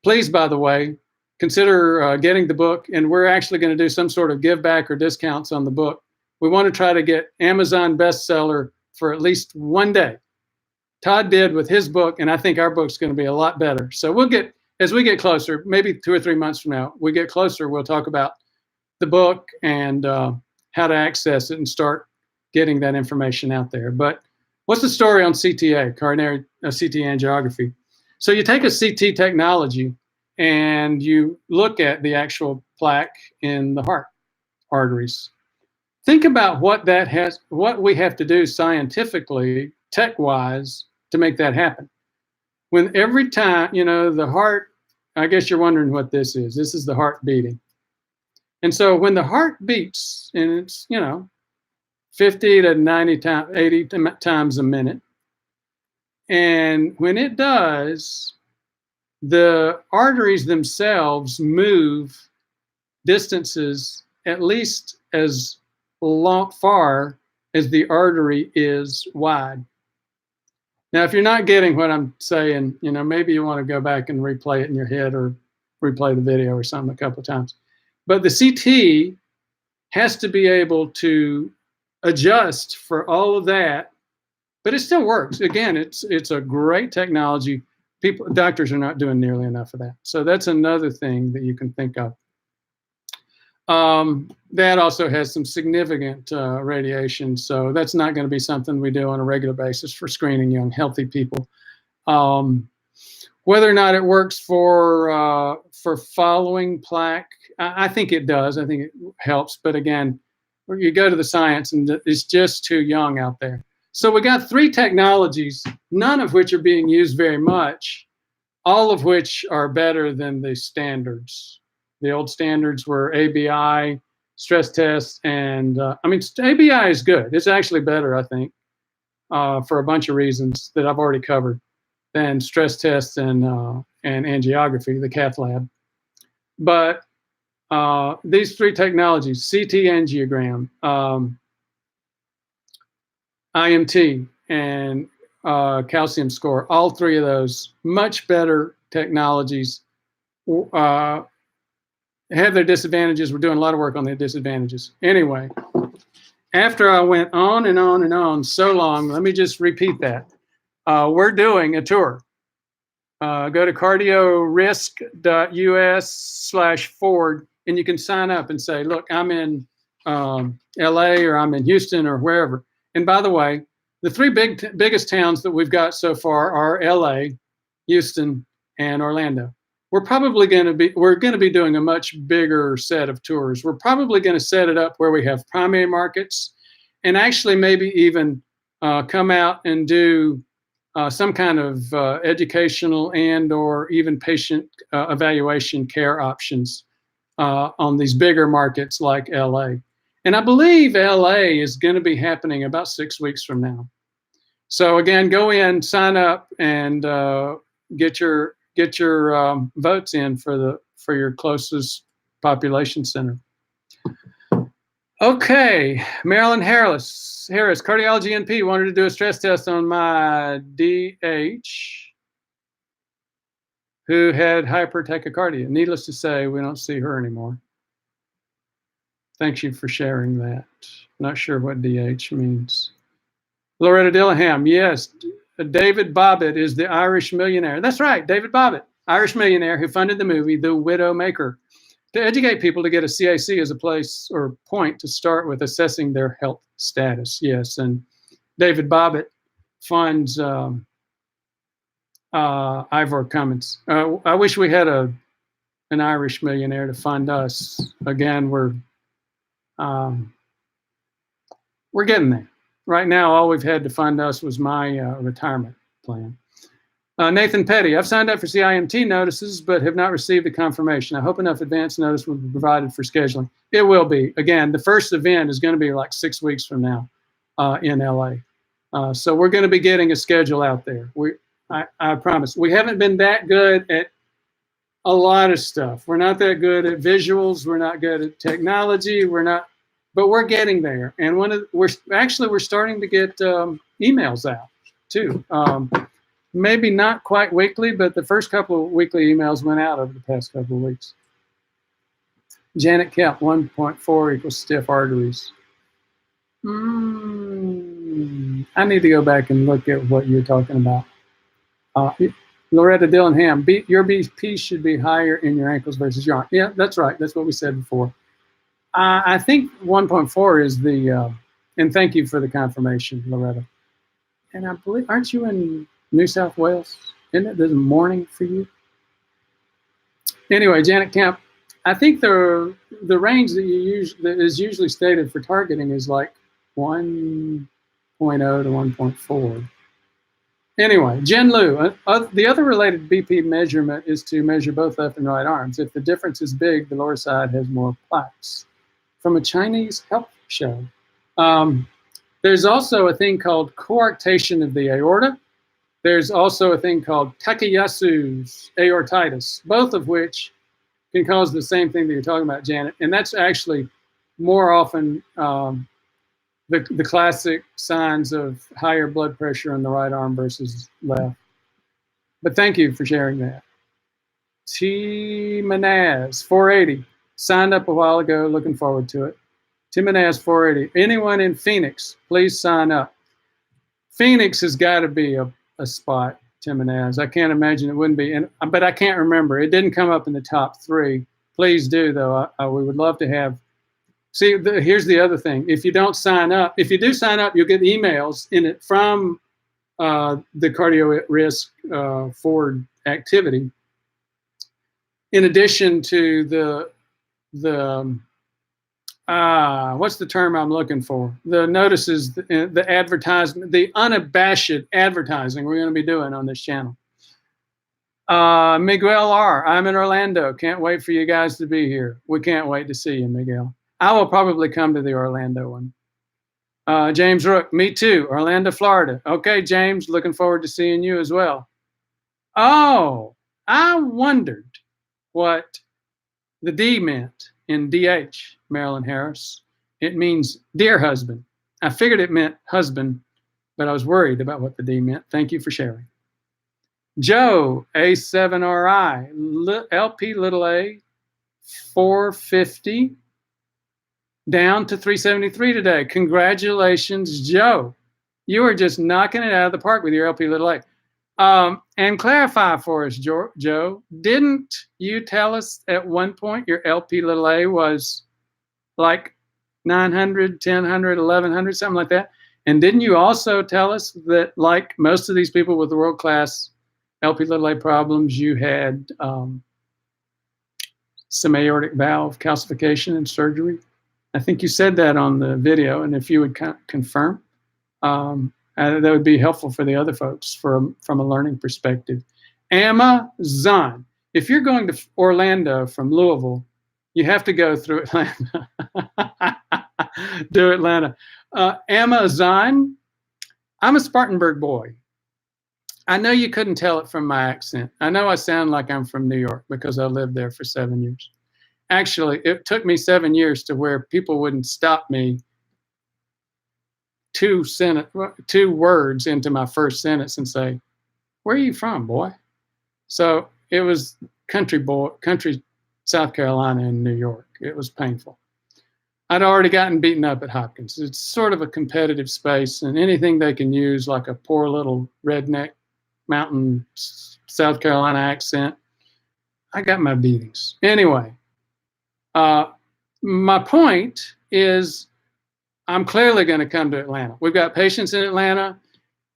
Please, by the way, consider getting the book. And we're actually going to do some sort of give back or discounts on the book. We want to try to get Amazon bestseller for at least 1 day. Todd did with his book, and I think our book's going to be a lot better. So we'll get, as we get closer, maybe 2 or 3 months from now, we get closer, we'll talk about the book and how to access it and start getting that information out there. But what's the story on CTA, coronary CT angiography? So you take a CT technology and you look at the actual plaque in the heart arteries. Think about what we have to do scientifically, tech-wise, to make that happen. When every time, you know, the heart, I guess you're wondering what this is. This is the heart beating. And so when the heart beats, and it's, you know, 50 to 90 times, 80 times a minute, and when it does, the arteries themselves move distances at least as far as the artery is wide. Now, if you're not getting what I'm saying, you know, maybe you want to go back and replay it in your head or replay the video or something a couple of times. But the CT has to be able to adjust for all of that, but it still works. Again, it's a great technology. Doctors are not doing nearly enough of that. So that's another thing that you can think of. That also has some significant radiation, so that's not going to be something we do on a regular basis for screening young, healthy people. Whether or not it works for following plaque, I think it does. I think it helps. But again, you go to the science, and it's just too young out there. So we got 3 technologies, none of which are being used very much, all of which are better than the standards. The old standards were ABI, stress tests, and I mean, ABI is good. It's actually better, I think, for a bunch of reasons that I've already covered than stress tests and angiography, the cath lab. But these 3 technologies, CT angiogram, IMT, and calcium score, all 3 of those, much better technologies, have their disadvantages. We're doing a lot of work on their disadvantages. Anyway, after I went on and on and on so long, let me just repeat that. We're doing a tour. Go to cardiorisk.us/forward, and you can sign up and say, look, I'm in LA or I'm in Houston or wherever. And by the way, the 3 biggest towns that we've got so far are LA, Houston, and Orlando. We're going to be doing a much bigger set of tours. We're probably going to set it up where we have primary markets, and actually maybe even come out and do some kind of educational and or even patient evaluation care options on these bigger markets like LA. And I believe LA is going to be happening about 6 weeks from now. So again, go in, sign up, and get your votes in for your closest population center. Okay, Marilyn Harris, cardiology NP, wanted to do a stress test on my DH who had hypertachycardia. Needless to say, we don't see her anymore. Thank you for sharing that. Not sure what DH means. Loretta Dillingham, yes. David Bobbitt is the Irish millionaire. That's right, David Bobbitt, Irish millionaire who funded the movie The Widowmaker. To educate people to get a CAC is a place or point to start with assessing their health status. Yes, and David Bobbitt funds Ivor Cummins. I wish we had an Irish millionaire to fund us. Again, we're getting there. Right now, all we've had to fund us was my retirement plan. Nathan Petty, I've signed up for CIMT notices, but have not received a confirmation. I hope enough advance notice will be provided for scheduling. It will be. Again, the first event is going to be like 6 weeks from now in LA. So we're going to be getting a schedule out there. I promise. We haven't been that good at a lot of stuff. We're not that good at visuals. We're not good at technology. But we're getting there. And we're starting to get emails out too. Maybe not quite weekly, but the first couple of weekly emails went out over the past couple of weeks. Janet Kemp, 1.4 equals stiff arteries. I need to go back and look at what you're talking about. Loretta Dillingham, your BP should be higher in your ankles versus your arm. Yeah, that's right. That's what we said before. I think 1.4 is the, and thank you for the confirmation, Loretta. And I believe, aren't you in New South Wales? Isn't it the morning for you? Anyway, Janet Kemp, I think the range that is usually stated for targeting is like 1.0 to 1.4. Anyway, Jen Liu, the other related BP measurement is to measure both left and right arms. If the difference is big, the lower side has more plaques. From a Chinese health show. There's also a thing called coarctation of the aorta. There's also a thing called Takayasu's aortitis, both of which can cause the same thing that you're talking about, Janet. And that's actually more often the classic signs of higher blood pressure on the right arm versus left. But thank you for sharing that. T. Manaz, 480. Signed up a while ago, looking forward to it. T. Manaz, 480. Anyone in Phoenix, please sign up. Phoenix has got to be a spot, Tim Manaz. I can't imagine it wouldn't be, but I can't remember. It didn't come up in the top 3. Please do, though. We would love to have. See, here's the other thing. If you don't sign up, if you do sign up, you'll get emails in it from the cardio risk forward activity. In addition to the what's the term I'm looking for? The notices, the advertisement, the unabashed advertising we're going to be doing on this channel. Miguel R., I'm in Orlando. Can't wait for you guys to be here. We can't wait to see you, Miguel. I will probably come to the Orlando one. James Rook, me too, Orlando, Florida. Okay, James, looking forward to seeing you as well. Oh, I wondered what the D meant in DH, Marilyn Harris. It means dear husband. I figured it meant husband, but I was worried about what the D meant. Thank you for sharing. Joe, A7RI, LP little a, 450, down to 373 today. Congratulations, Joe. You are just knocking it out of the park with your LP little a. And clarify for us, Joe, didn't you tell us at one point your LP little a was like 900, 1000, 1100, something like that? And didn't you also tell us that, like most of these people with the world-class LP little a problems, you had some aortic valve calcification and surgery? I think you said that on the video, and if you would confirm. that would be helpful for the other folks from a learning perspective. Amazon. If you're going to Orlando from Louisville, you have to go through Atlanta. Do Atlanta. Amazon. I'm a Spartanburg boy. I know you couldn't tell it from my accent. I know I sound like I'm from New York because I lived there for 7 years. Actually, it took me 7 years to where people wouldn't stop me 2 words into my first sentence and say, "Where are you from, boy?" So it was country South Carolina and New York. It was painful. I'd already gotten beaten up at Hopkins. It's sort of a competitive space, and anything they can use, like a poor little redneck mountain South Carolina accent, I got my beatings. Anyway, my point is I'm clearly going to come to Atlanta. We've got patients in Atlanta,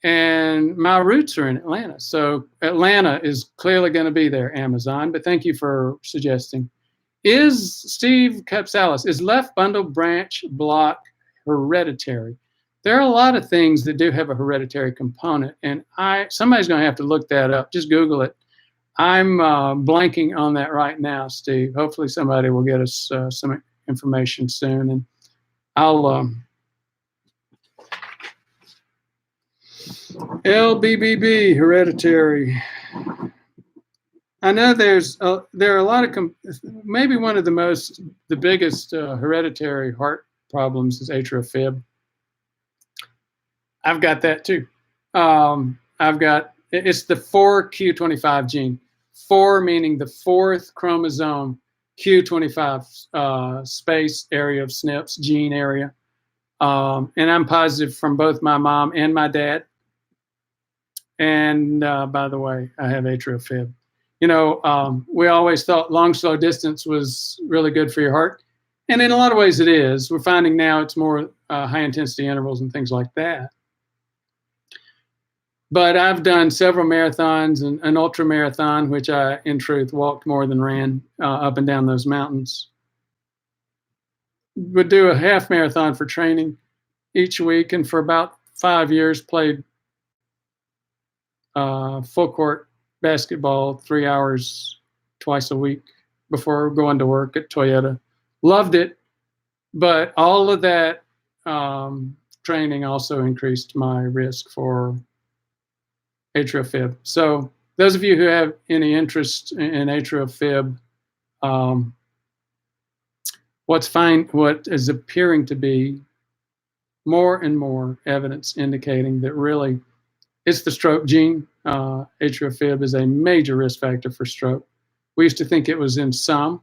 and my roots are in Atlanta. So Atlanta is clearly going to be there, Amazon, but thank you for suggesting. Is Steve Capsalis, is left bundle branch block hereditary? There are a lot of things that do have a hereditary component, and somebody's going to have to look that up. Just Google it. I'm blanking on that right now, Steve. Hopefully somebody will get us some information soon, and I'll LBBB, hereditary. I know there are a lot of, maybe one of the biggest hereditary heart problems is atrial fib. I've got that too. It's the 4q25 gene. 4 meaning the 4th chromosome, Q25 space area of SNPs, gene area. And I'm positive from both my mom and my dad. And by the way, I have atrial fib. You know, we always thought long, slow distance was really good for your heart. And in a lot of ways it is. We're finding now it's more high intensity intervals and things like that. But I've done several marathons and an ultra marathon, which I, in truth, walked more than ran up and down those mountains. Would do a half marathon for training each week, and for about 5 years played full court basketball 3 hours twice a week before going to work at Toyota. Loved it, but all of that training also increased my risk for atrial fib. So those of you who have any interest in atrial fib, what is appearing to be more and more evidence indicating that really it's the stroke gene. Atrial fib is a major risk factor for stroke. We used to think it was in some,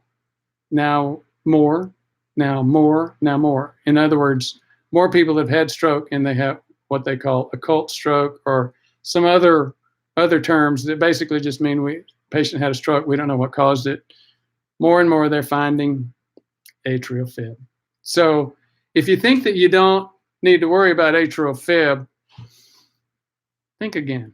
now more, now more, now more. In other words, more people have had stroke and they have what they call occult stroke or some other terms that basically just mean patient had a stroke. We don't know what caused it. More and more they're finding atrial fib. So if you think that you don't need to worry about atrial fib, think again.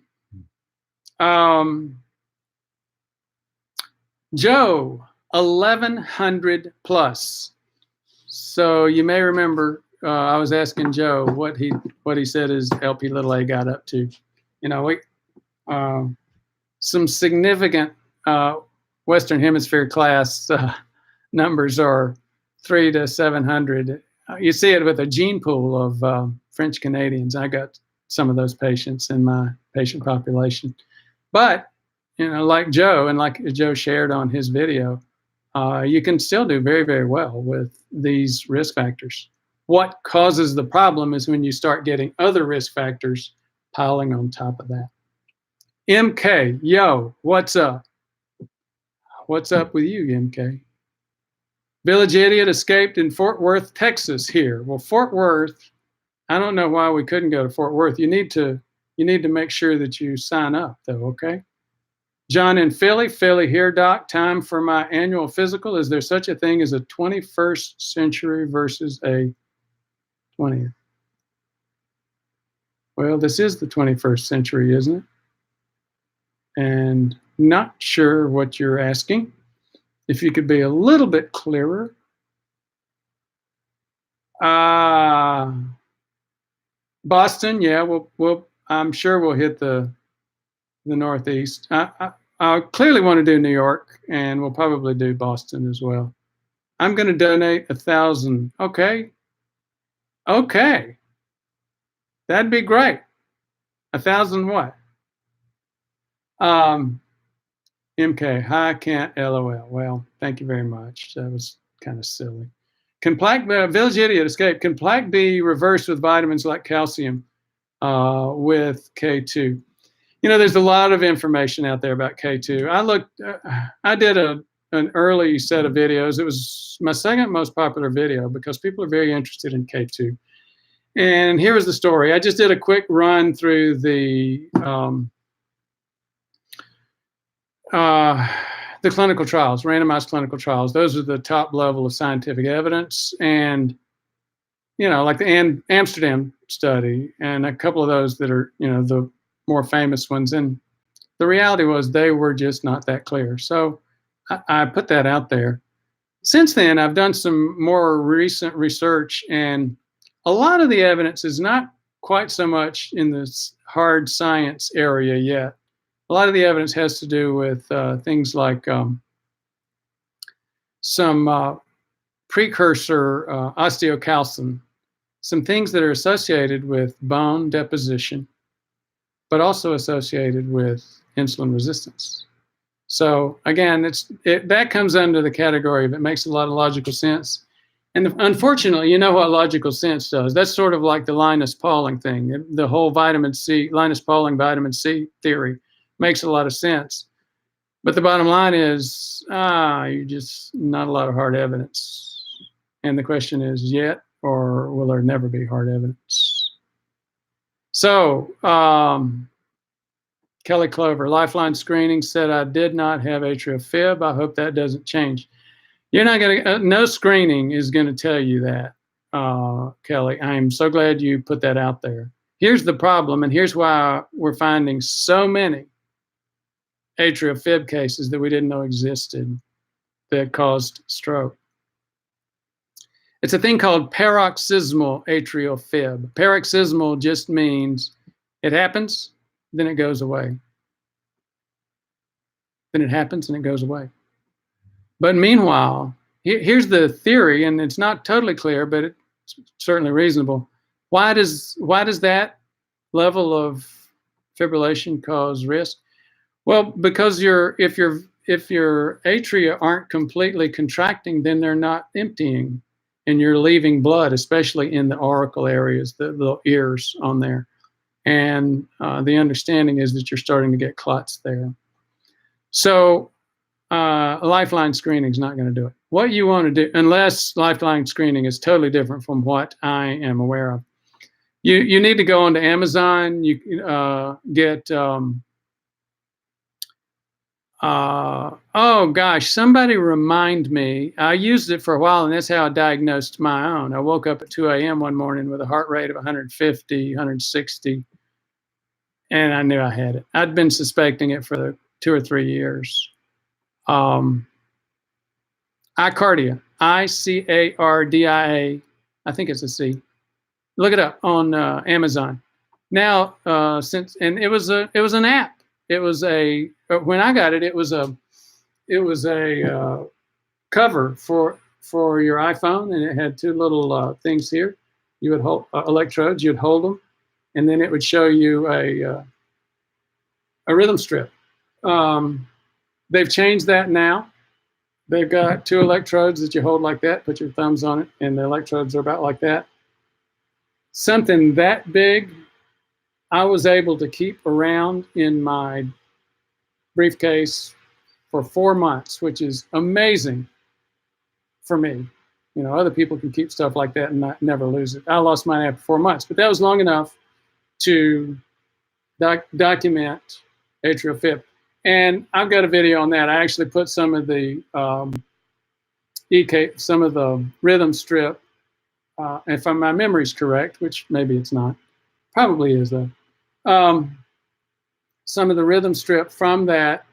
Joe, 1100 plus. So you may remember I was asking Joe what he said his LP(a) got up to. You know, some significant Western Hemisphere class numbers are 300 to 700. You see it with a gene pool of French Canadians. I got some of those patients in my patient population. But, you know, like Joe, and like Joe shared on his video, you can still do very, very well with these risk factors. What causes the problem is when you start getting other risk factors piling on top of that. MK, yo, what's up? What's up with you, MK? Village Idiot escaped in Fort Worth, Texas here. Well, Fort Worth, I don't know why we couldn't go to Fort Worth. You need to make sure that you sign up though, okay? John in Philly here, doc. Time for my annual physical. Is there such a thing as a 21st century versus a 20th? Well, this is the 21st century, isn't it? And not sure what you're asking. If you could be a little bit clearer. Boston, yeah, I'm sure we'll hit the Northeast. I clearly want to do New York, and we'll probably do Boston as well. I'm going to donate 1,000. Okay. Okay. That'd be great. 1,000 what? MK, hi, can't, LOL. Well, thank you very much. That was kind of silly. Can plaque, Village Idiot escape, can plaque be reversed with vitamins like calcium with K2? You know, there's a lot of information out there about K2. I did an early set of videos. It was my second most popular video because people are very interested in K2. And here was the story. I just did a quick run through the clinical trials, randomized clinical trials. Those are the top level of scientific evidence. And, you know, like the Amsterdam study and a couple of those that are, you know, the more famous ones. And the reality was they were just not that clear. So I put that out there. Since then, I've done some more recent research, and a lot of the evidence is not quite so much in this hard science area yet. A lot of the evidence has to do with things like some precursor osteocalcin, some things that are associated with bone deposition, but also associated with insulin resistance. So again, that comes under the category of it makes a lot of logical sense. And unfortunately, you know what logical sense does? That's sort of like the Linus Pauling thing. The whole Linus Pauling vitamin C theory makes a lot of sense. But the bottom line is, you're just not a lot of hard evidence. And the question is, yet, or will there never be hard evidence? So, Kelly Clover, Lifeline Screening said I did not have atrial fib. I hope that doesn't change. You're not going to, no screening is going to tell you that, Kelly. I'm so glad you put that out there. Here's the problem, and here's why we're finding so many atrial fib cases that we didn't know existed that caused stroke. It's a thing called paroxysmal atrial fib. Paroxysmal just means it happens, then it goes away. Then it happens and it goes away. But meanwhile, here's the theory, and it's not totally clear, but it's certainly reasonable. Why does that level of fibrillation cause risk? Well, because if your atria aren't completely contracting, then they're not emptying, and you're leaving blood, especially in the auricle areas, the little ears on there. And the understanding is that you're starting to get clots there. So lifeline screening is not going to do it. What you want to do, unless lifeline screening is totally different from what I am aware of, you need to go onto Amazon. You get oh gosh, somebody remind me. I used it for a while, and that's how I diagnosed my own. I woke up at 2 a.m. one morning with a heart rate of 150, 160, and I knew I had it. I'd been suspecting it for 2 or 3 years. iCardia, I-C-A-R-D-I-A. I think it's a C. Look it up on Amazon. Now, and it was an app. It was when I got it, it was a cover for your iPhone, and it had 2 little things here. You would hold electrodes. You'd hold them, and then it would show you a rhythm strip. They've changed that now. They've got 2 electrodes that you hold like that. Put your thumbs on it, and the electrodes are about like that. Something that big, I was able to keep around in my briefcase for 4 months, which is amazing for me. You know, other people can keep stuff like that and never lose it. I lost mine after 4 months, but that was long enough to document atrial fib. And I've got a video on that. I actually put some of the some of the rhythm strip, if my memory's correct, which maybe it's not, probably is though. Some of the rhythm strip from that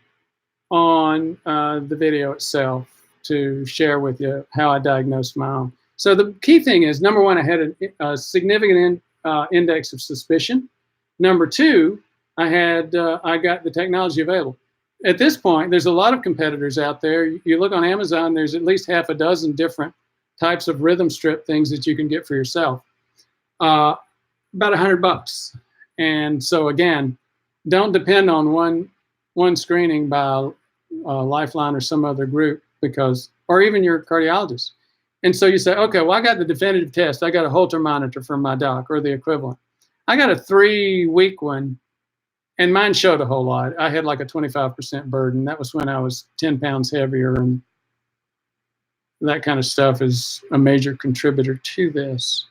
on the video itself to share with you how I diagnosed my own. So the key thing is, number one, I had a significant index of suspicion. Number two, I got the technology available. At this point, there's a lot of competitors out there. You look on Amazon, there's at least half a dozen different types of rhythm strip things that you can get for yourself. About $100. And so again, don't depend on one screening by Lifeline or some other group, because, or even your cardiologist. And so you say, okay, well, I got the definitive test. I got a Holter monitor from my doc or the equivalent. I got a 3-week one, and mine showed a whole lot. I had like a 25% burden. That was when I was 10 pounds heavier, and that kind of stuff is a major contributor to this.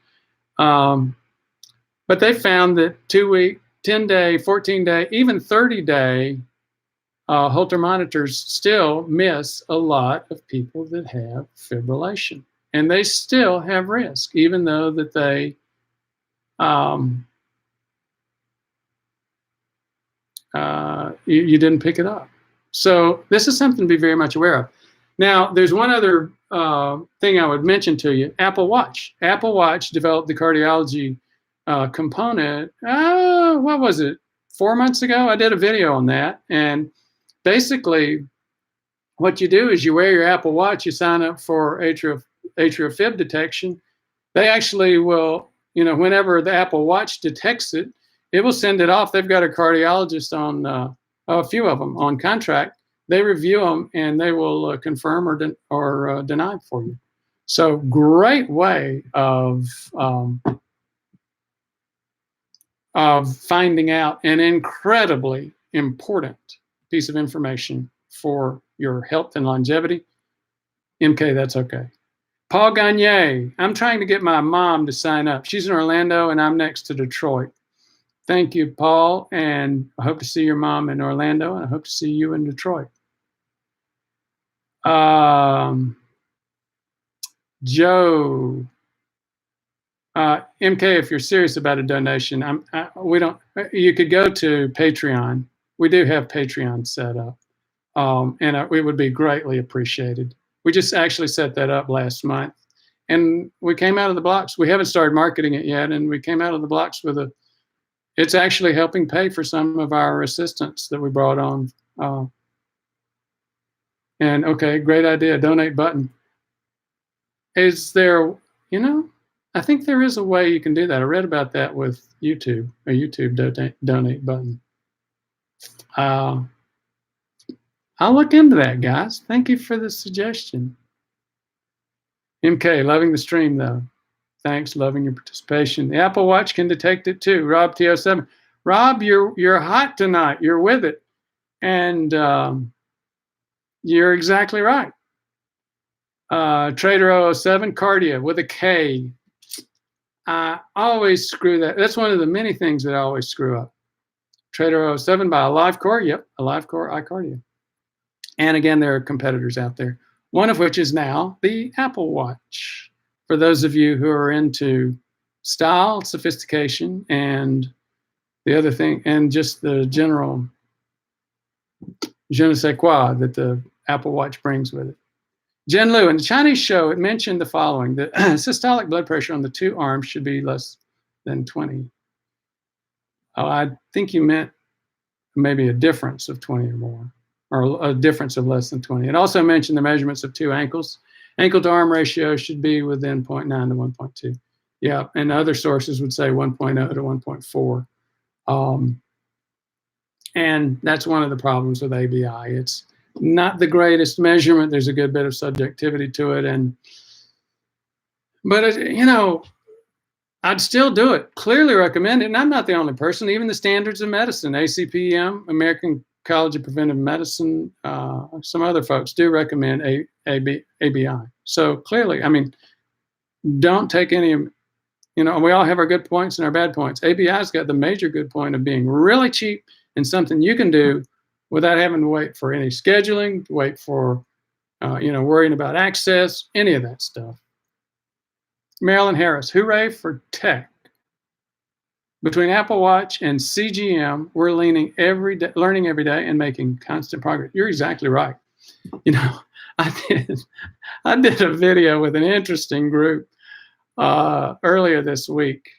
But they found that 2-week, 10-day, 14-day, even 30-day Holter monitors still miss a lot of people that have fibrillation. And they still have risk, even though that they you didn't pick it up. So this is something to be very much aware of. Now, there's one other thing I would mention to you. Apple Watch. Apple Watch developed the cardiology component, what was it, 4 months ago? I did a video on that. And basically, what you do is you wear your Apple Watch, you sign up for atrial fib detection. They actually will, you know, whenever the Apple Watch detects it, it will send it off. They've got a cardiologist on, a few of them on contract. They review them and they will confirm or deny for you. So great way of finding out an incredibly important piece of information for your health and longevity. MK, that's okay. Paul Gagne, I'm trying to get my mom to sign up. She's in Orlando and I'm next to Detroit. Thank you, Paul, and I hope to see your mom in Orlando, and I hope to see you in Detroit. Joe, MK, if you're serious about a donation, you could go to Patreon. We do have Patreon set up, and it would be greatly appreciated. We just actually set that up last month, and we came out of the blocks. We haven't started marketing it yet, and we came out of the blocks with it's actually helping pay for some of our assistants that we brought on. And okay, great idea, donate button. Is there, I think there is a way you can do that. I read about that with YouTube, a YouTube donate button. I'll look into that, guys. Thank you for the suggestion. MK, loving the stream though. Thanks, loving your participation. The Apple Watch can detect it too. Rob TO7. Rob, you're hot tonight. You're with it. And you're exactly right. Trader 007, Cardia with a K. I always screw that. That's one of the many things that I always screw up. Trader 007 by AliveCore. Yep, AliveCore iCardia. And again, there are competitors out there, one of which is now the Apple Watch. For those of you who are into style, sophistication, and the other thing, and just the general je ne sais quoi that the Apple Watch brings with it. Jen Liu, in the Chinese show, it mentioned the following: that systolic blood pressure on the two arms should be less than 20. Oh, I think you meant maybe a difference of 20 or more, or a difference of less than 20. It also mentioned the measurements of two ankles. Ankle to arm ratio should be within 0.9 to 1.2. Yeah, and other sources would say 1.0 to 1.4. And that's one of the problems with ABI. It's not the greatest measurement. There's a good bit of subjectivity to it, but I'd still do it. Clearly recommend it, and I'm not the only person. Even the standards of medicine, ACPM, American College of Preventive Medicine, some other folks do recommend ABI. So clearly, I mean, don't take any, we all have our good points and our bad points. ABI's got the major good point of being really cheap and something you can do without having to wait for any scheduling, wait for, worrying about access, any of that stuff. Marilyn Harris, hooray for tech. Between Apple Watch and CGM, we're learning every day and making constant progress. You're exactly right. I did a video with an interesting group earlier this week,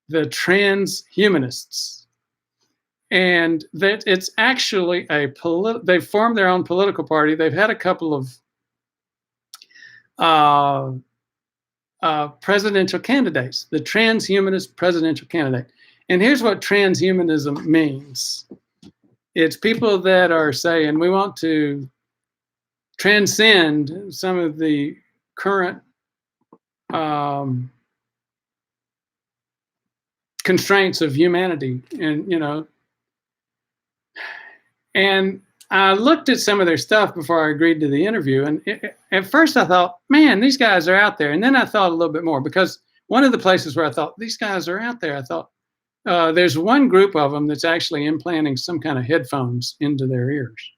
the transhumanists. And that it's actually they've formed their own political party. They've had a couple of presidential candidates, the transhumanist presidential candidate. And here's what transhumanism means. It's people that are saying we want to transcend some of the current constraints of humanity. And, you know, and I looked at some of their stuff before I agreed to the interview. And at first I thought, man, these guys are out there. And then I thought a little bit more, because one of the places where I thought these guys are out there, I thought there's one group of them that's actually implanting some kind of headphones into their ears,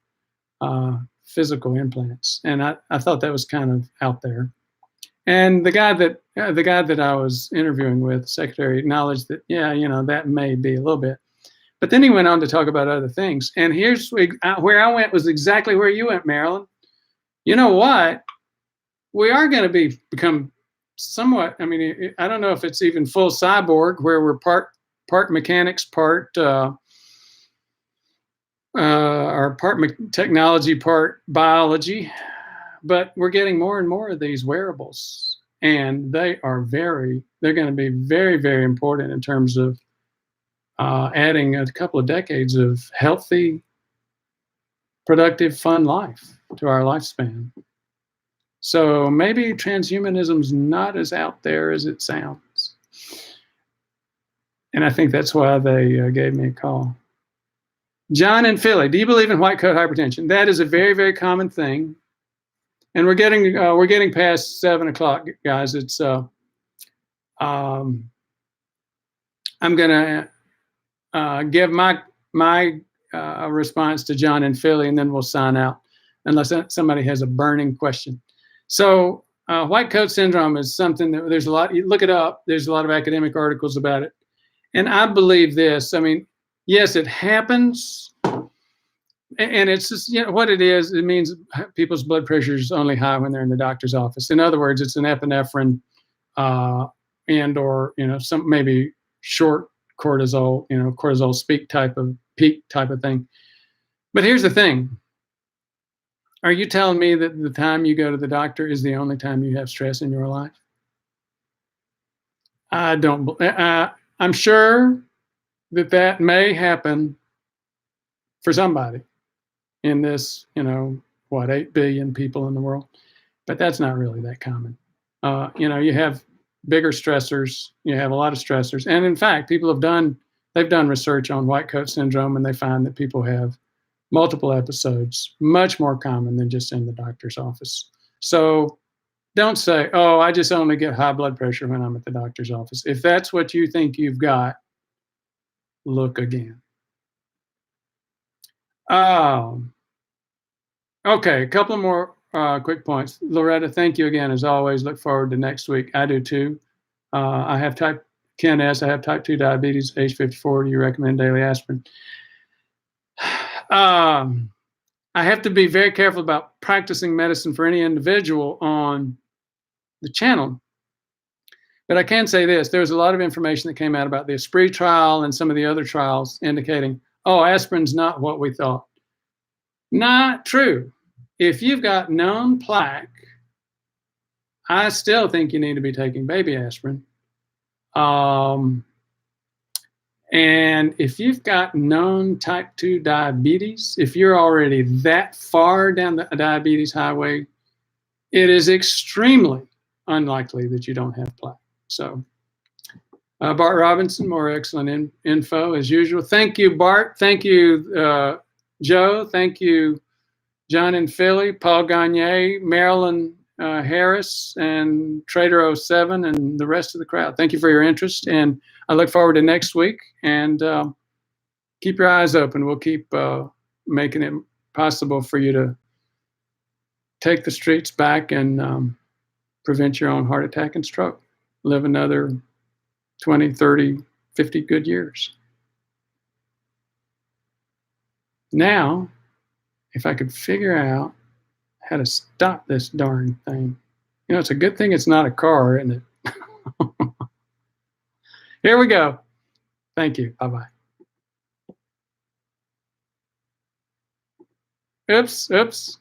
physical implants. And I thought that was kind of out there. And the guy that I was interviewing with, secretary, acknowledged that, yeah, you know, that may be a little bit. But then he went on to talk about other things. And here's where I went was exactly where you went, Marilyn. You know what? We are going to become somewhat, I mean, I don't know if it's even full cyborg, where we're part mechanics, part technology, part biology. But we're getting more and more of these wearables. And they're going to be very, very important in terms of adding a couple of decades of healthy, productive, fun life to our lifespan. So maybe transhumanism's not as out there as it sounds. And I think that's why they gave me a call. John in Philly, do you believe in white coat hypertension? That is a very, very common thing. And we're getting past 7 o'clock, guys. It's I'm gonna give my response to John in Philly, and then we'll sign out, unless somebody has a burning question. So white coat syndrome is something that there's a lot. You look it up. There's a lot of academic articles about it, and I believe this. I mean, yes, it happens. And it's just, you know, what it is, it means people's blood pressure is only high when they're in the doctor's office. In other words, it's an epinephrine and or, you know, some maybe short cortisol, you know, cortisol peak type of thing. But here's the thing. Are you telling me that the time you go to the doctor is the only time you have stress in your life? I don't. I'm sure that may happen for somebody in this, you know, what, 8 billion people in the world, but that's not really that common. You know, you have bigger stressors, you have a lot of stressors. And in fact, they've done research on white coat syndrome, and they find that people have multiple episodes, much more common than just in the doctor's office. So don't say, oh, I just only get high blood pressure when I'm at the doctor's office. If that's what you think you've got, look again. Okay, a couple more quick points. Loretta, thank you again, as always. Look forward to next week. I do too. I have Ken S. I have type 2 diabetes, age 54. Do you recommend daily aspirin? I have to be very careful about practicing medicine for any individual on the channel. But I can say this. There's a lot of information that came out about the Esprit trial and some of the other trials indicating, oh, aspirin's not what we thought. Not true. If you've got known plaque, I still think you need to be taking baby aspirin. And if you've got known type 2 diabetes, if you're already that far down the diabetes highway, it is extremely unlikely that you don't have plaque. So Bart Robinson, more excellent info as usual. Thank you, Bart. Thank you, Joe. Thank you, John in Philly, Paul Gagne, Marilyn Harris, and Trader07, and the rest of the crowd. Thank you for your interest, and I look forward to next week. And keep your eyes open. We'll keep making it possible for you to take the streets back and prevent your own heart attack and stroke. Live another 20, 30, 50 good years. Now, if I could figure out how to stop this darn thing. You know, it's a good thing it's not a car, isn't it? Here we go. Thank you. Bye-bye. Oops.